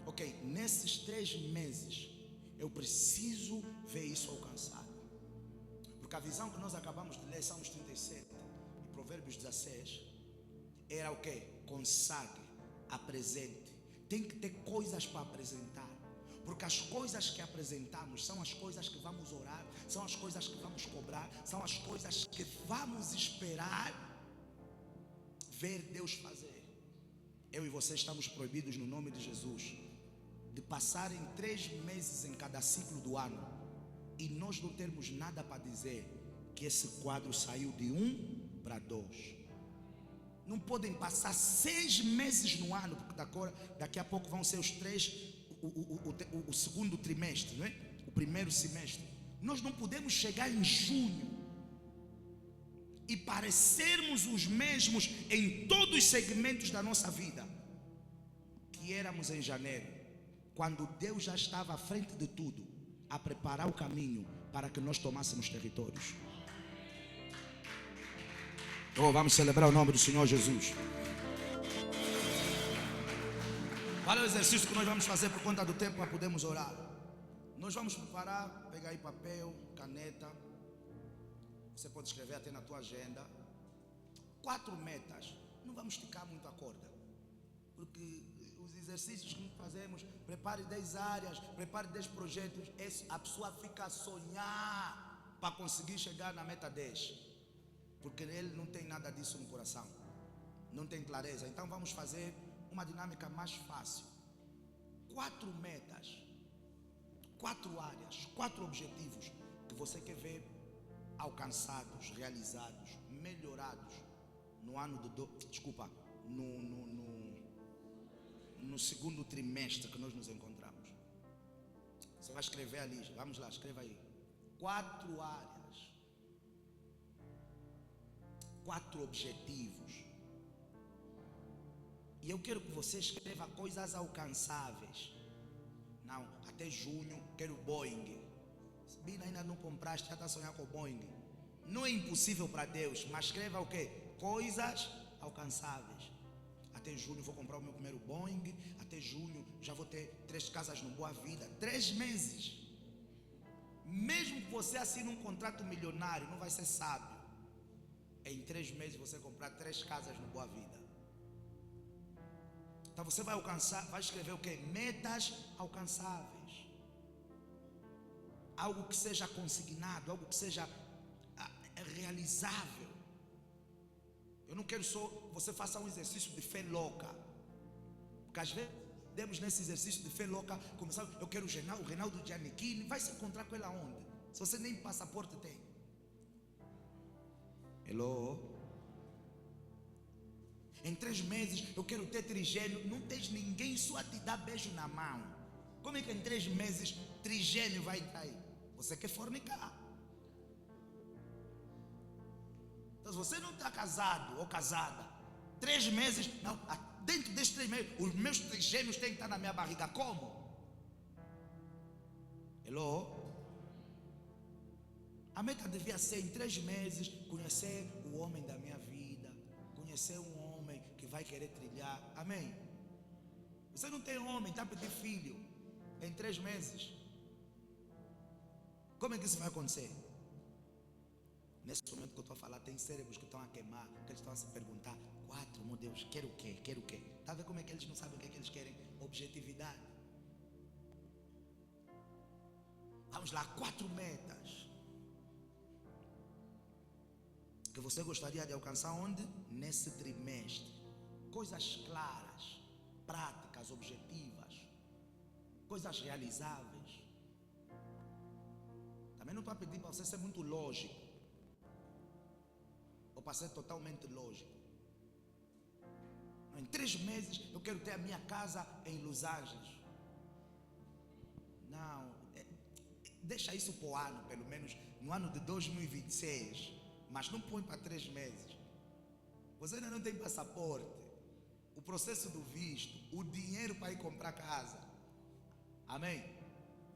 Ok, nesses 3 meses eu preciso ver isso alcançado. Porque a visão que nós acabamos de ler, Salmos 37 e Provérbios 16, era o quê? Consagre, apresente. Tem que ter coisas para apresentar. Porque as coisas que apresentamos são as coisas que vamos orar, são as coisas que vamos cobrar, são as coisas que vamos esperar ver Deus fazer. Eu e você estamos proibidos no nome de Jesus de passarem 3 meses em cada ciclo do ano e nós não termos nada para dizer que esse quadro saiu de 1 para 2. Não podem passar 6 meses no ano, porque daqui a pouco vão ser os 3, o segundo trimestre, não é? O primeiro semestre. Nós não podemos chegar em junho e parecermos os mesmos em todos os segmentos da nossa vida que éramos em janeiro, quando Deus já estava à frente de tudo, a preparar o caminho para que nós tomássemos territórios. Vamos celebrar o nome do Senhor Jesus. Qual é o exercício que nós vamos fazer por conta do tempo para podermos orar? Nós vamos preparar, pegar aí papel, caneta. Você pode escrever até na tua agenda. 4 metas. Não vamos esticar muito a corda, porque os exercícios que fazemos, prepare 10 áreas, prepare 10 projetos, a pessoa fica a sonhar para conseguir chegar na meta 10. porque ele não tem nada disso no coração, não tem clareza. Então vamos fazer uma dinâmica mais fácil. 4 metas, 4 áreas, 4 objetivos que você quer ver alcançados, realizados, melhorados no ano no segundo trimestre que nós nos encontramos. Você vai escrever ali, vamos lá, escreva aí. 4 áreas, 4 objetivos. E eu quero que você escreva coisas alcançáveis. Não, até junho quero Boeing. Bina, ainda não compraste, já está sonhando com Boeing. Não é impossível para Deus, mas escreva o quê? Coisas alcançáveis. Até junho vou comprar o meu primeiro Boeing. Até junho já vou ter 3 casas no Boa Vida. 3 meses. Mesmo que você assine um contrato milionário, não vai ser sábio em 3 meses você comprar 3 casas no Boa Vida. Então você vai alcançar, vai escrever o quê? Metas alcançáveis. Algo que seja consignado, algo que seja realizável. Eu não quero só você faça um exercício de fé louca, porque às vezes demos nesse exercício de fé louca, começar, eu quero o Reinaldo Giannichini, vai se encontrar com ele aonde? Se você nem passaporte tem. Hello? Em 3 meses eu quero ter trigênio. Não tens ninguém só a te dar beijo na mão. Como é que em 3 meses trigênio vai entrar aí? Você quer fornicar. Então se você não está casado ou casada, 3 meses, não, dentro destes 3 meses, os meus trigênios têm que estar na minha barriga. Como? Hello? A meta devia ser em 3 meses conhecer o homem da minha vida, conhecer um homem que vai querer trilhar. Amém? Você não tem homem, está a pedir filho em 3 meses. Como é que isso vai acontecer? Nesse momento que eu estou a falar, tem cérebros que estão a queimar, que eles estão a se perguntar: 4, meu Deus, quero o quê? Quero o quê? Está a ver como é que eles não sabem o que é que eles querem? Objetividade. Vamos lá, 4 metas que você gostaria de alcançar onde? Nesse trimestre. Coisas claras, práticas, objetivas, coisas realizáveis. Também não estou a pedir para você ser muito lógico, ou para ser totalmente lógico. Em 3 meses eu quero ter a minha casa em Los Angeles. Não, deixa isso para o ano, pelo menos no ano de 2026. Mas não põe para 3 meses. Você ainda não tem passaporte, o processo do visto, o dinheiro para ir comprar casa. Amém?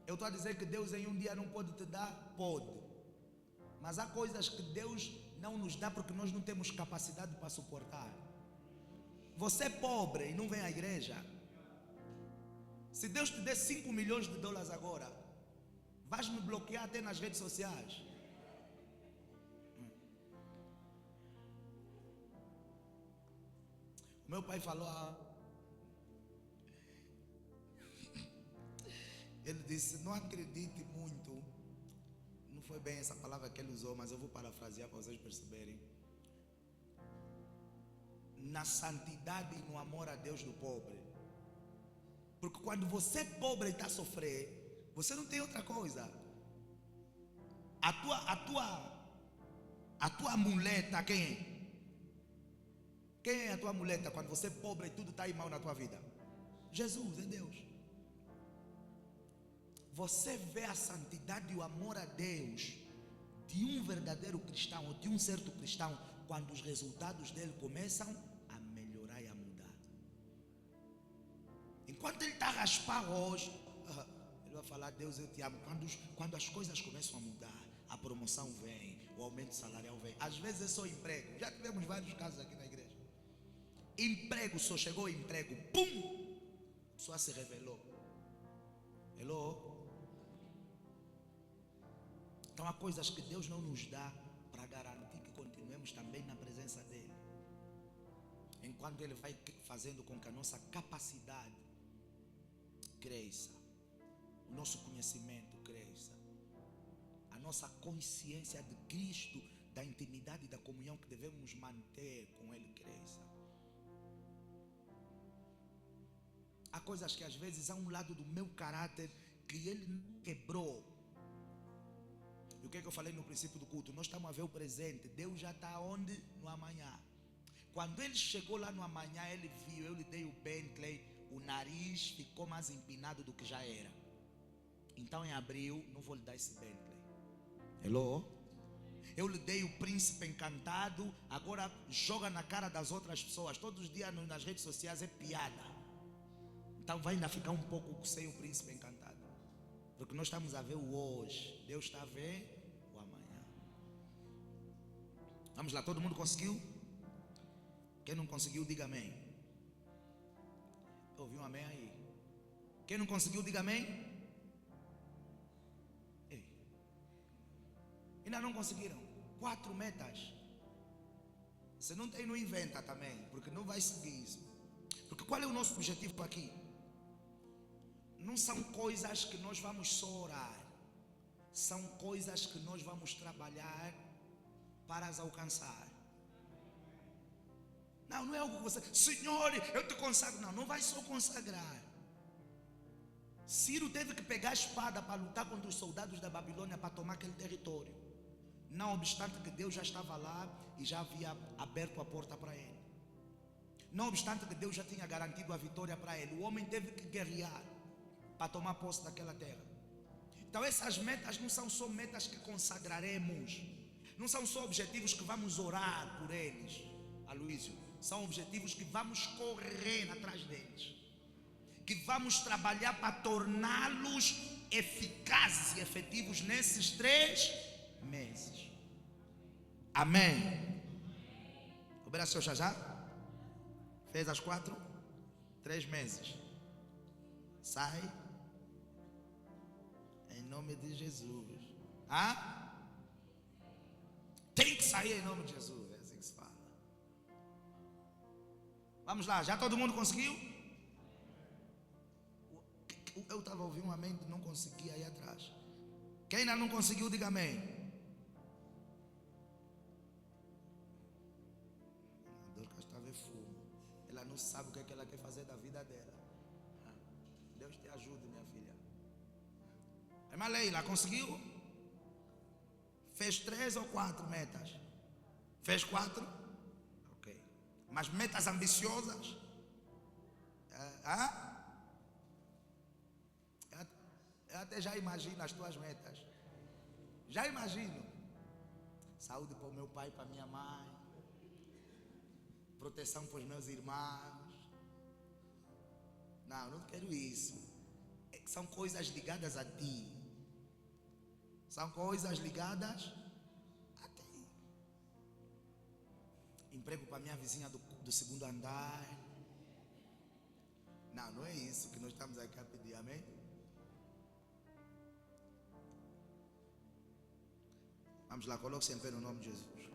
Eu estou a dizer que Deus em um dia não pode te dar? Pode. Mas há coisas que Deus não nos dá porque nós não temos capacidade para suportar. Você é pobre e não vem à igreja. Se Deus te der 5 milhões de dólares agora, vais me bloquear até nas redes sociais. Meu pai falou, ele disse: não acredite muito. Não foi bem essa palavra que ele usou, mas eu vou parafrasear para vocês perceberem. Na santidade e no amor a Deus do pobre. Porque quando você é pobre e está a sofrer, você não tem outra coisa. A tua muleta, quem é? Quem é a tua muleta quando você é pobre e tudo está aí mal na tua vida? Jesus, é Deus. Você vê a santidade e o amor a Deus de um verdadeiro cristão ou de um certo cristão quando os resultados dele começam a melhorar e a mudar. Enquanto ele está a raspar hoje, ele vai falar: Deus, eu te amo. Quando as coisas começam a mudar, a promoção vem, o aumento salarial vem. Às vezes é só emprego. Já tivemos vários casos aqui na igreja. Emprego, só chegou o emprego, pum, a pessoa se revelou. Hello? Então há coisas que Deus não nos dá para garantir que continuemos também na presença dEle. Enquanto Ele vai fazendo com que a nossa capacidade cresça, o nosso conhecimento cresça, a nossa consciência de Cristo, da intimidade e da comunhão que devemos manter com Ele cresça. Há coisas que às vezes há um lado do meu caráter que Ele quebrou. E o que é que eu falei no princípio do culto? Nós estamos a ver o presente. Deus já está onde? No amanhã. Quando Ele chegou lá no amanhã, Ele viu, eu lhe dei o Bentley, o nariz ficou mais empinado do que já era. Então em abril, não vou lhe dar esse Bentley. Hello? Eu lhe dei o príncipe encantado, agora joga na cara das outras pessoas. Todos os dias nas redes sociais é piada. Então vai ainda ficar um pouco sem o príncipe encantado. Porque nós estamos a ver o hoje. Deus está a ver o amanhã. Vamos lá, todo mundo conseguiu? Quem não conseguiu, diga amém. Eu ouvi um amém aí. Quem não conseguiu, diga amém. Ei. Ainda não conseguiram? 4 metas. Se não tem, não inventa também. Porque não vai seguir isso. Porque qual é o nosso objetivo aqui? Não são coisas que nós vamos só orar. São coisas que nós vamos trabalhar para as alcançar. Não é algo que você... Senhor, eu te consagro. Não vai só consagrar. Ciro teve que pegar a espada para lutar contra os soldados da Babilônia para tomar aquele território. Não obstante que Deus já estava lá e já havia aberto a porta para ele. Não obstante que Deus já tinha garantido a vitória para ele. O homem teve que guerrear para tomar posse daquela terra. Então essas metas não são só metas que consagraremos. Não são só objetivos que vamos orar por eles, Aloísio. São objetivos que vamos correr atrás deles. Que vamos trabalhar para torná-los eficazes e efetivos nesses 3 meses. Amém. Operação já? Fez as 4? 3 meses. Sai. Em nome de Jesus. Tem que sair em nome de Jesus. É assim que se fala. Vamos lá, já todo mundo conseguiu? Eu estava ouvindo um amém, não consegui aí atrás. Quem ainda não conseguiu, diga amém. A Dorcas está a ver fumo. Ela não sabe o que é que ela quer fazer da vida dela. Deus te ajude, minha filha. Irmã Leila, conseguiu? Fez 3 ou 4 metas? Fez 4? Ok. Mas metas ambiciosas? Eu até já imagino as tuas metas. Já imagino. Saúde para o meu pai e para a minha mãe. Proteção para os meus irmãos. Não quero isso. São coisas ligadas a ti. São coisas ligadas a ti. Emprego para minha vizinha do 2º andar. Não é isso que nós estamos aqui a pedir, amém? Vamos lá, coloque-se em pé no nome de Jesus.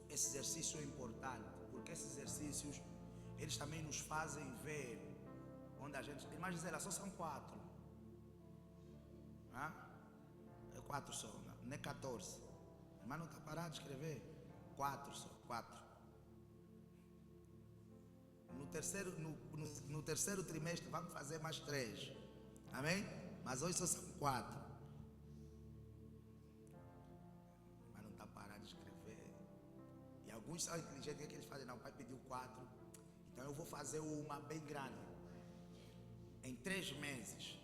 Esse exercício é importante, porque esses exercícios, eles também nos fazem ver onde a gente... Irmã Gisela, só são 4. É 4 só, não é 14. A irmã não está parada de escrever? 4 só, 4. No terceiro trimestre vamos fazer mais 3. Amém? Mas hoje só são 4. Mas não está parado de escrever. E alguns são inteligentes, o que eles fazem? Não, o pai pediu 4. Então eu vou fazer uma bem grande. Em 3 meses.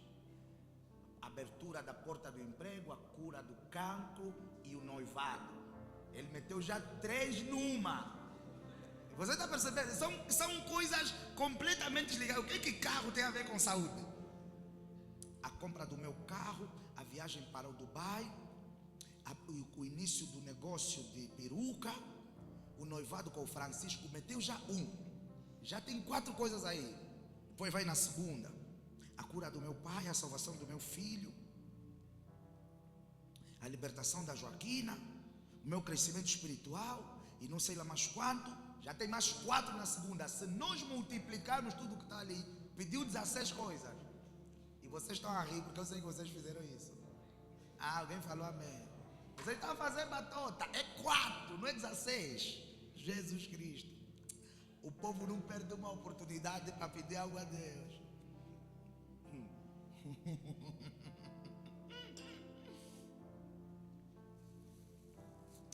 Abertura da porta do emprego, a cura do cancro e o noivado. Ele meteu já 3 numa. Você está percebendo? São coisas completamente desligadas. O que carro tem a ver com saúde? A compra do meu carro, a viagem para o Dubai, o início do negócio de peruca, o noivado com o Francisco, meteu já 1. Já tem 4 coisas aí. Depois vai na segunda. A cura do meu pai, a salvação do meu filho, a libertação da Joaquina, o meu crescimento espiritual e não sei lá mais quanto. Já tem mais 4 na segunda. Se nós multiplicarmos tudo que está ali, pediu 16 coisas. E Vocês estão a rir porque eu sei que vocês fizeram isso. Ah, alguém falou amém. Vocês estão a fazer batota. É 4, não é 16. Jesus Cristo. O povo não perde uma oportunidade para pedir algo a Deus.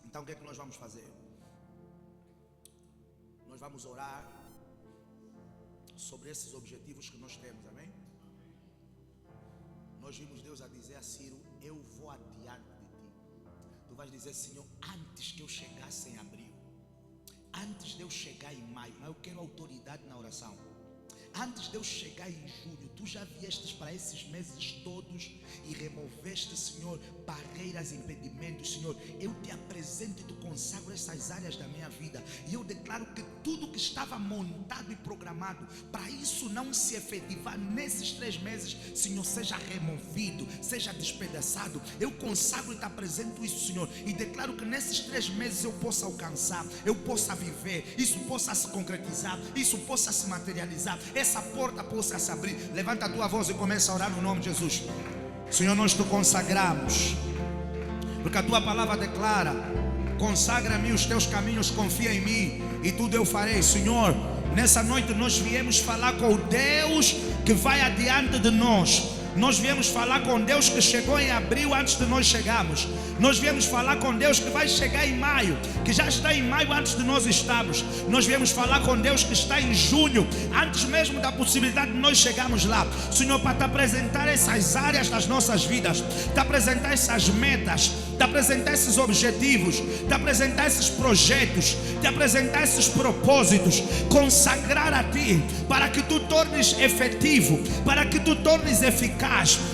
Então o que é que nós vamos fazer? Nós vamos orar sobre esses objetivos que nós temos, amém? Nós vimos Deus a dizer a Ciro: eu vou adiante de ti. Tu vais dizer: Senhor, antes que eu chegasse em abril, antes de eu chegar em maio, eu quero autoridade na oração. Antes de eu chegar em junho, tu já viestes para esses meses todos e removeste, Senhor, barreiras e impedimentos. Senhor, eu te apresento e te consagro essas áreas da minha vida. E eu declaro que tudo que estava montado e programado para isso não se efetivar nesses 3 meses, Senhor, seja removido, seja despedaçado. Eu consagro e te apresento isso, Senhor, e declaro que nesses 3 meses eu possa alcançar, eu possa viver, isso possa se concretizar, isso possa se materializar, essa porta possa se abrir. Levanta a tua voz e começa a orar no nome de Jesus. Senhor, nós te consagramos, porque a tua palavra declara: consagra-me os teus caminhos, confia em mim e tudo eu farei. Senhor, nessa noite nós viemos falar com o Deus que vai adiante de nós. Nós viemos falar com Deus que chegou em abril antes de nós chegarmos. Nós viemos falar com Deus que vai chegar em maio, que já está em maio antes de nós estarmos. Nós viemos falar com Deus que está em junho, antes mesmo da possibilidade de nós chegarmos lá. Senhor, para te apresentar essas áreas das nossas vidas, te apresentar essas metas, te apresentar esses objetivos, te apresentar esses projetos, te apresentar esses propósitos, consagrar a ti, para que tu tornes efetivo, para que tu tornes eficaz.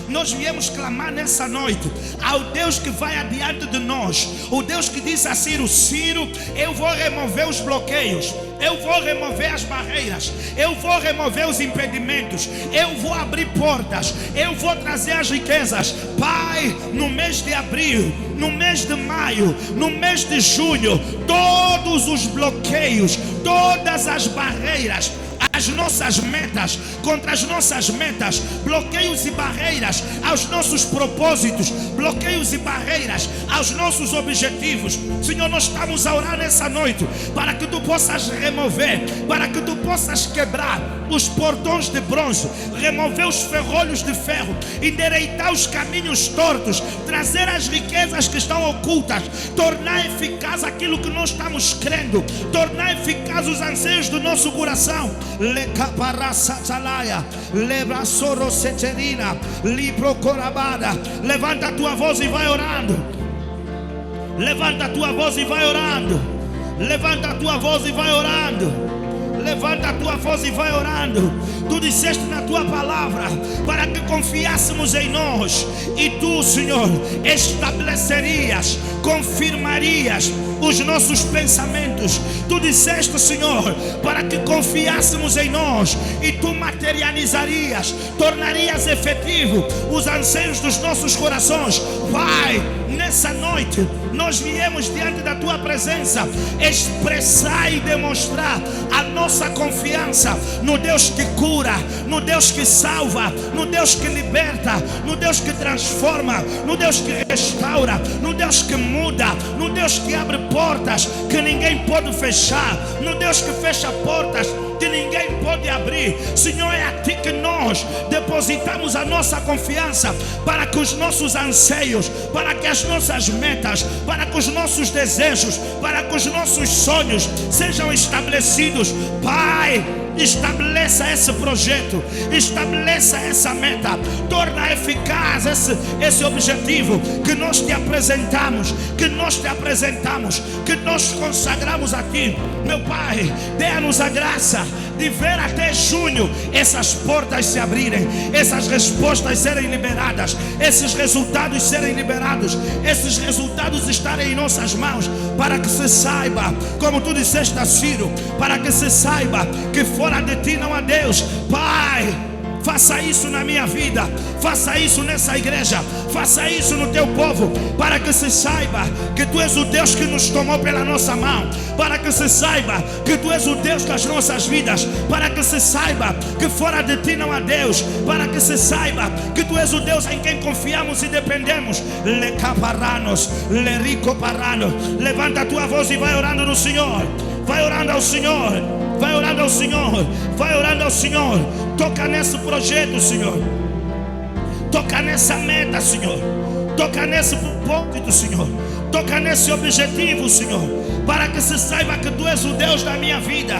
Nós viemos clamar nessa noite ao Deus que vai adiante de nós, o Deus que disse a Ciro: Ciro, eu vou remover os bloqueios, eu vou remover as barreiras, eu vou remover os impedimentos, eu vou abrir portas, eu vou trazer as riquezas. Pai, no mês de abril, no mês de maio, no mês de junho, todos os bloqueios, todas as barreiras, as nossas metas, contra as nossas metas, bloqueios e barreiras aos nossos propósitos, bloqueios e barreiras aos nossos objetivos. Senhor, nós estamos a orar nessa noite para que tu possas remover, para que tu possas quebrar os portões de bronze, remover os ferrolhos de ferro, endireitar os caminhos tortos, trazer as riquezas que estão ocultas, tornar eficaz aquilo que nós estamos crendo, tornar eficaz os anseios do nosso coração. Levanta a tua voz e vai orando. Levanta a tua voz e vai orando. Levanta a tua voz e vai orando. Levanta a tua voz e vai orando. Tu disseste na tua palavra para que confiássemos em nós, e tu, Senhor, estabelecerias, confirmarias os nossos pensamentos. Tu disseste, Senhor, para que confiássemos em nós, e tu materializarias, tornarias efetivo os anseios dos nossos corações. Pai, nessa noite nós viemos diante da tua presença expressar e demonstrar a nossa confiança no Deus que cura, no Deus que salva, no Deus que liberta, no Deus que transforma, no Deus que restaura, no Deus que muda, no Deus que abre portas que ninguém pode fechar, no Deus que fecha portas que ninguém pode abrir. Senhor, é a ti que nós depositamos a nossa confiança, para que os nossos anseios, para que as nossas metas, para que os nossos desejos, para que os nossos sonhos sejam estabelecidos. Pai, estabeleça esse projeto, estabeleça essa meta, torna eficaz esse objetivo que nós te apresentamos, que nós consagramos a ti. Meu Pai, dê-nos a graça de ver até junho essas portas se abrirem, essas respostas serem liberadas, esses resultados serem liberados, esses resultados estarem em nossas mãos, para que se saiba, como tu disseste a Ciro, para que se saiba que fora de ti não há Deus. Pai, Faça isso na minha vida, faça isso nessa igreja, faça isso no teu povo, para que se saiba que tu és o Deus que nos tomou pela nossa mão, para que se saiba que tu és o Deus das nossas vidas, para que se saiba que fora de ti não há Deus, para que se saiba que tu és o Deus em quem confiamos e dependemos. Levanta a tua voz e vai orando no Senhor, vai orando ao Senhor, vai orando ao Senhor, vai orando ao Senhor. Toca nesse projeto, Senhor, toca nessa meta, Senhor, toca nesse propósito, Senhor, toca nesse objetivo, Senhor, para que se saiba que tu és o Deus da minha vida,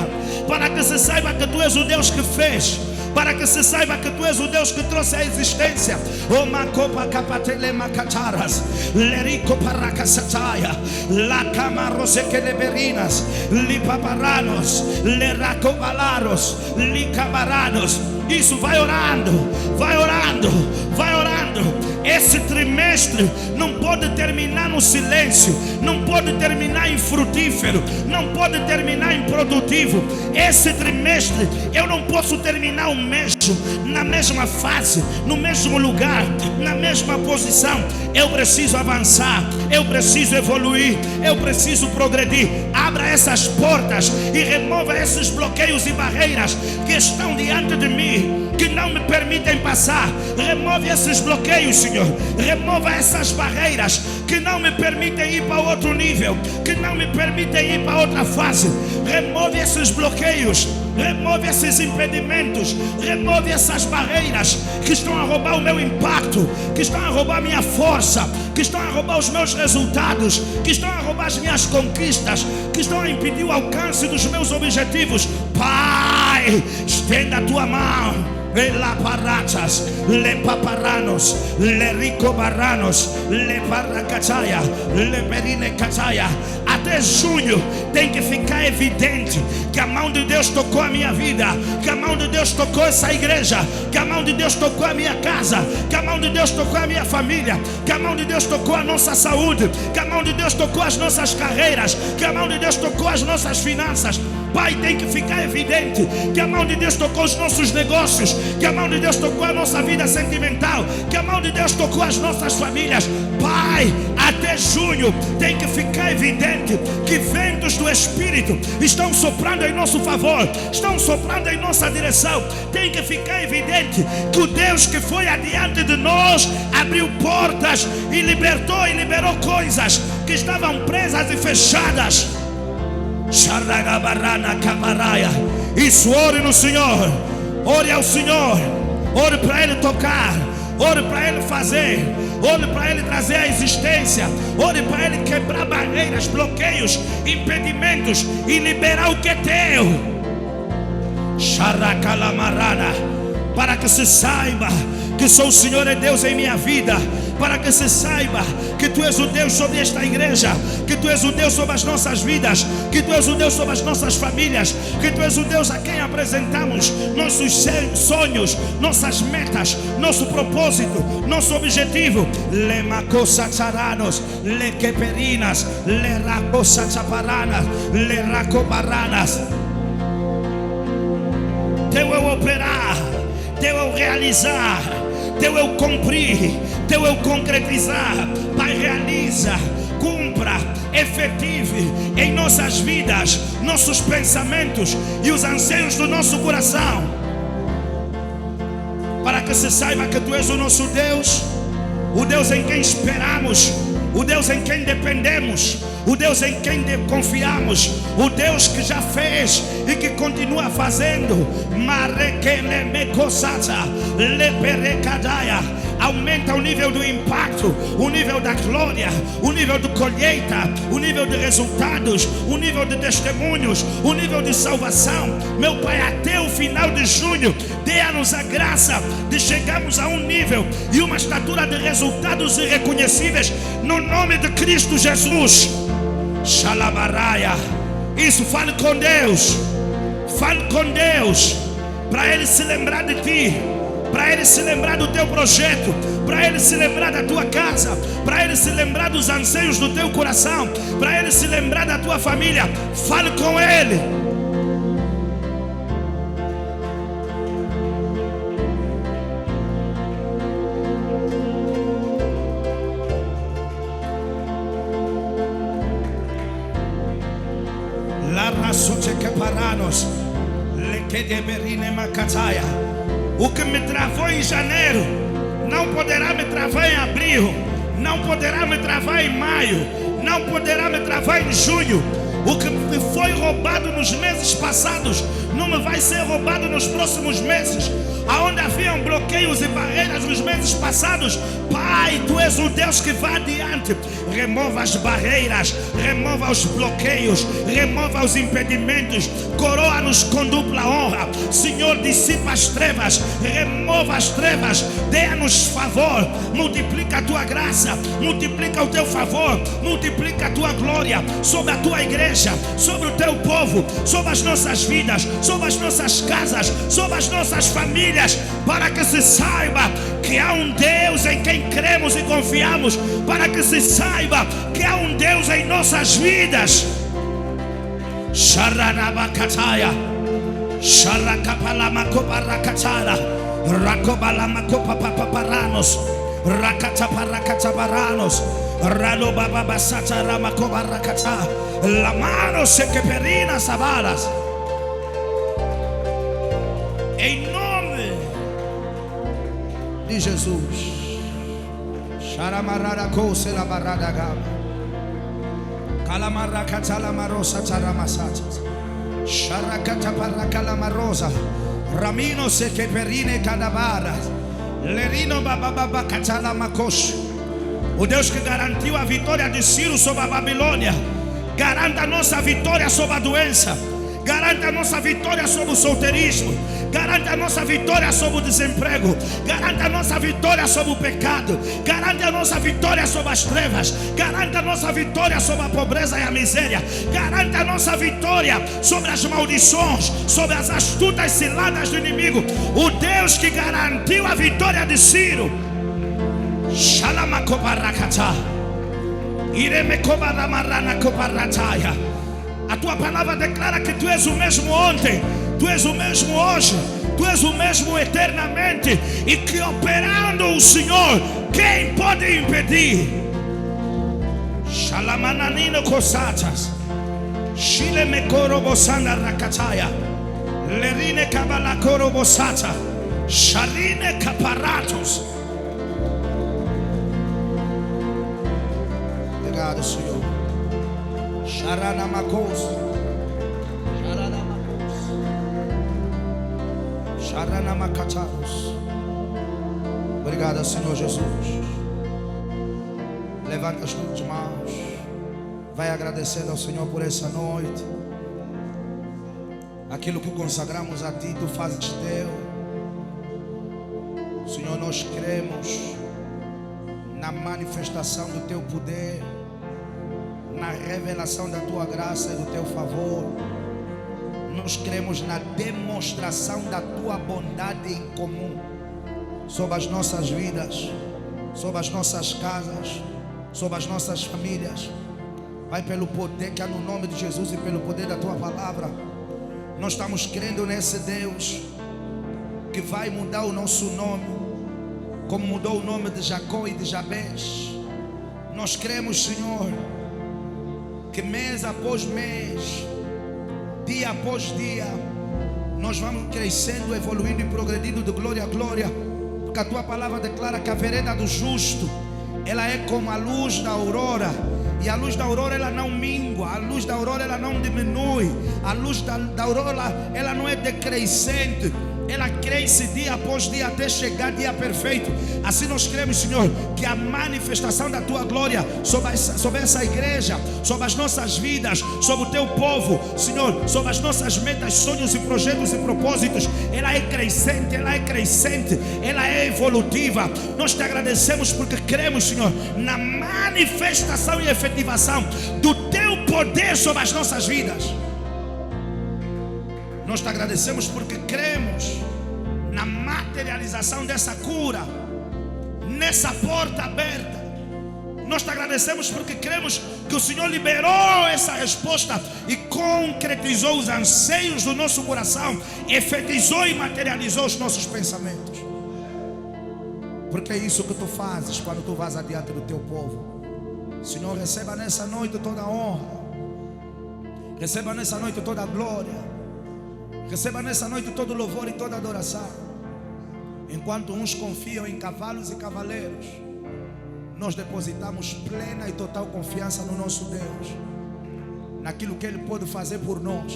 para que se saiba que tu és o Deus que fez, para que se saiba que tu és o Deus que trouxe a existência. O macopa capatele macataras, lerico paracasataya, la camarose que leberinas, lipaparanos, leracobalaros, licabaranos. Isso, vai orando, vai orando, vai orando. Esse trimestre não pode terminar no silêncio, não pode terminar infrutífero, não pode terminar improdutivo. Esse trimestre eu não posso terminar o mesmo, na mesma fase, no mesmo lugar, na mesma posição. Eu preciso avançar, eu preciso evoluir, eu preciso progredir. Abra essas portas e remova esses bloqueios e barreiras que estão diante de mim, que não me permitem passar. Remove esses bloqueios, Senhor. Remova essas barreiras que não me permitem ir para outro nível, que não me permitem ir para outra fase. Remove esses bloqueios, remove esses impedimentos, remove essas barreiras que estão a roubar o meu impacto, que estão a roubar a minha força, que estão a roubar os meus resultados, que estão a roubar as minhas conquistas, que estão a impedir o alcance dos meus objetivos. Pai, estenda a tua mão. La paratas, le paparanos, le ricobarranos, le paracataya, le perinecataya. Até junho tem que ficar evidente que a mão de Deus tocou a minha vida, que a mão de Deus tocou essa igreja, que a mão de Deus tocou a minha casa, que a mão de Deus tocou a minha família, que a mão de Deus tocou a nossa saúde, que a mão de Deus tocou as nossas carreiras, que a mão de Deus tocou as nossas finanças. Pai, tem que ficar evidente que a mão de Deus tocou os nossos negócios, que a mão de Deus tocou a nossa vida sentimental, que a mão de Deus tocou as nossas famílias. Pai, até junho tem que ficar evidente que ventos do Espírito estão soprando em nosso favor, estão soprando em nossa direção. Tem que ficar evidente que o Deus que foi adiante de nós abriu portas e liberou coisas que estavam presas e fechadas. Isso, ore no Senhor, ore ao Senhor, ore para Ele tocar, ore para Ele fazer, ore para Ele trazer a existência, ore para Ele quebrar barreiras, bloqueios, impedimentos e liberar o que é teu. Para que se saiba que sou o Senhor é Deus em minha vida, para que se saiba que tu és o Deus sobre esta igreja, que tu és o Deus sobre as nossas vidas, que tu és o Deus sobre as nossas famílias, que tu és o Deus a quem apresentamos nossos sonhos, nossas metas, nosso propósito, nosso objetivo. Le macosatsaranos, le queperinas, le racosatsaparanas, le racobaranas. Teu é o operar, teu é o realizar, teu é o cumprir, teu é o concretizar. Pai, realiza, cumpra, efetive em nossas vidas, nossos pensamentos e os anseios do nosso coração, para que se saiba que tu és o nosso Deus, o Deus em quem esperamos, o Deus em quem dependemos, o Deus em quem confiamos, o Deus que já fez e que continua fazendo. Aumenta o nível do impacto, o nível da glória, o nível de colheita, o nível de resultados, o nível de testemunhos, o nível de salvação. Meu Pai, até o final de junho, dê-nos a graça de chegarmos a um nível e uma estatura de resultados irreconhecíveis, no nome de Cristo Jesus. Xalabaraya. Isso, fale com Deus, para Ele se lembrar de ti, para Ele se lembrar do teu projeto, para Ele se lembrar da tua casa, para Ele se lembrar dos anseios do teu coração, para Ele se lembrar da tua família. Fale com Ele. O que me travou em janeiro não poderá me travar em abril, não poderá me travar em maio, não poderá me travar em junho. O que me foi roubado nos meses passados não me vai ser roubado nos próximos meses. Aonde haviam bloqueios e barreiras nos meses passados, Pai, Tu és o Deus que vai adiante. Remova as barreiras, remova os bloqueios, remova os impedimentos, coroa-nos com dupla honra. Senhor, dissipa as trevas, remova as trevas, dê-nos favor, multiplica a Tua graça, multiplica o Teu favor, multiplica a Tua glória sobre a Tua igreja, sobre o Teu povo, sobre as nossas vidas, sobre as nossas casas, sobre as nossas famílias, para que se saiba que há um Deus em quem cremos e confiamos, para que se saiba que há um Deus em nossas vidas. Sharanabakataya, Sharakapalamakobarakatara, Rakobalamakopapaparanos, Rakataparakatabaраnos, Ralobababasataramakobarakat, Lamanos sequeperinas sabaras. Em nome de Jesus. Sharamarara kose la barada gaba. Kalamarrakatala marosa taramasatas. Sharakata parakala marosa. Ramino sequeperine cadavaras. Lerino babababa katala makosh. O Deus que garantiu a vitória de Ciro sobre a Babilônia, garanta a nossa vitória sobre a doença, garanta a nossa vitória sobre o solteirismo, garanta a nossa vitória sobre o desemprego, garanta a nossa vitória sobre o pecado, garanta a nossa vitória sobre as trevas, garanta a nossa vitória sobre a pobreza e a miséria, garanta a nossa vitória sobre as maldições, sobre as astutas ciladas do inimigo. O Deus que garantiu a vitória de Ciro. Shalamakobarakata, Iremekobaramaranakobaratáia. A Tua palavra declara que Tu és o mesmo ontem, Tu és o mesmo hoje, Tu és o mesmo eternamente, e que operando o Senhor, quem pode impedir? Shalamananino kosatas, Shilemekorobosanda rakataia, Lerine kabalakorobosata, Sharine kaparatos. Obrigado, Senhor. Sharanamakos, Sharanamakos, Sharanamakacharos. Obrigado, Senhor Jesus. Levanta as tuas mãos. Vai agradecendo ao Senhor por essa noite. Aquilo que consagramos a Ti, Tu fazes teu. Senhor, nós cremos na manifestação do Teu poder, na revelação da Tua graça e do Teu favor. Nós cremos na demonstração da Tua bondade em comum sobre as nossas vidas, sobre as nossas casas, sobre as nossas famílias. Vai, pelo poder que há no nome de Jesus e pelo poder da Tua palavra, nós estamos crendo nesse Deus que vai mudar o nosso nome, como mudou o nome de Jacó e de Jabes. Nós cremos, Senhor, que mês após mês, dia após dia, nós vamos crescendo, evoluindo e progredindo de glória a glória, porque a Tua palavra declara que a vereda do justo, ela é como a luz da aurora, e a luz da aurora ela não mingua, a luz da aurora ela não diminui, a luz da aurora ela não é decrescente, ela cresce dia após dia até chegar dia perfeito. Assim nós cremos, Senhor, que a manifestação da Tua glória sobre essa igreja, sobre as nossas vidas, sobre o Teu povo, Senhor, sobre as nossas metas, sonhos e projetos e propósitos, ela é crescente, ela é crescente, ela é evolutiva. Nós Te agradecemos porque cremos, Senhor, na manifestação e efetivação do Teu poder sobre as nossas vidas. Nós Te agradecemos porque cremos na materialização dessa cura, nessa porta aberta. Nós Te agradecemos porque cremos que o Senhor liberou essa resposta e concretizou os anseios do nosso coração, efetizou e materializou os nossos pensamentos. Porque é isso que Tu fazes quando Tu vas adiante do Teu povo. Senhor, receba nessa noite toda a honra, Receba nessa noite toda a glória. Receba nessa noite todo o louvor e toda a adoração. Enquanto uns confiam em cavalos e cavaleiros, nós depositamos plena e total confiança no nosso Deus, naquilo que Ele pode fazer por nós.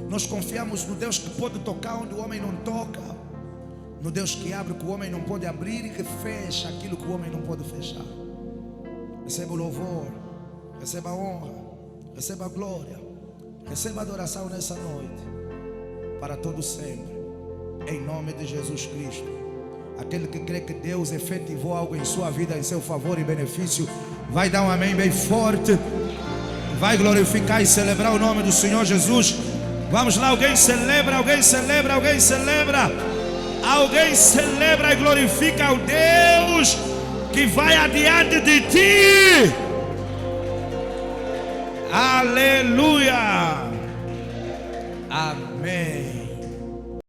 Nós confiamos no Deus que pode tocar onde o homem não toca, no Deus que abre o que o homem não pode abrir e que fecha aquilo que o homem não pode fechar. Receba o louvor, receba a honra, receba a glória, receba a adoração nessa noite, para todo sempre, em nome de Jesus Cristo. Aquele que crê que Deus efetivou algo em sua vida, em seu favor e benefício, vai dar um amém bem forte, vai glorificar e celebrar o nome do Senhor Jesus. Vamos lá, alguém celebra, alguém celebra, alguém celebra. Alguém celebra e glorifica ao Deus que vai adiante de ti. Aleluia. Amém.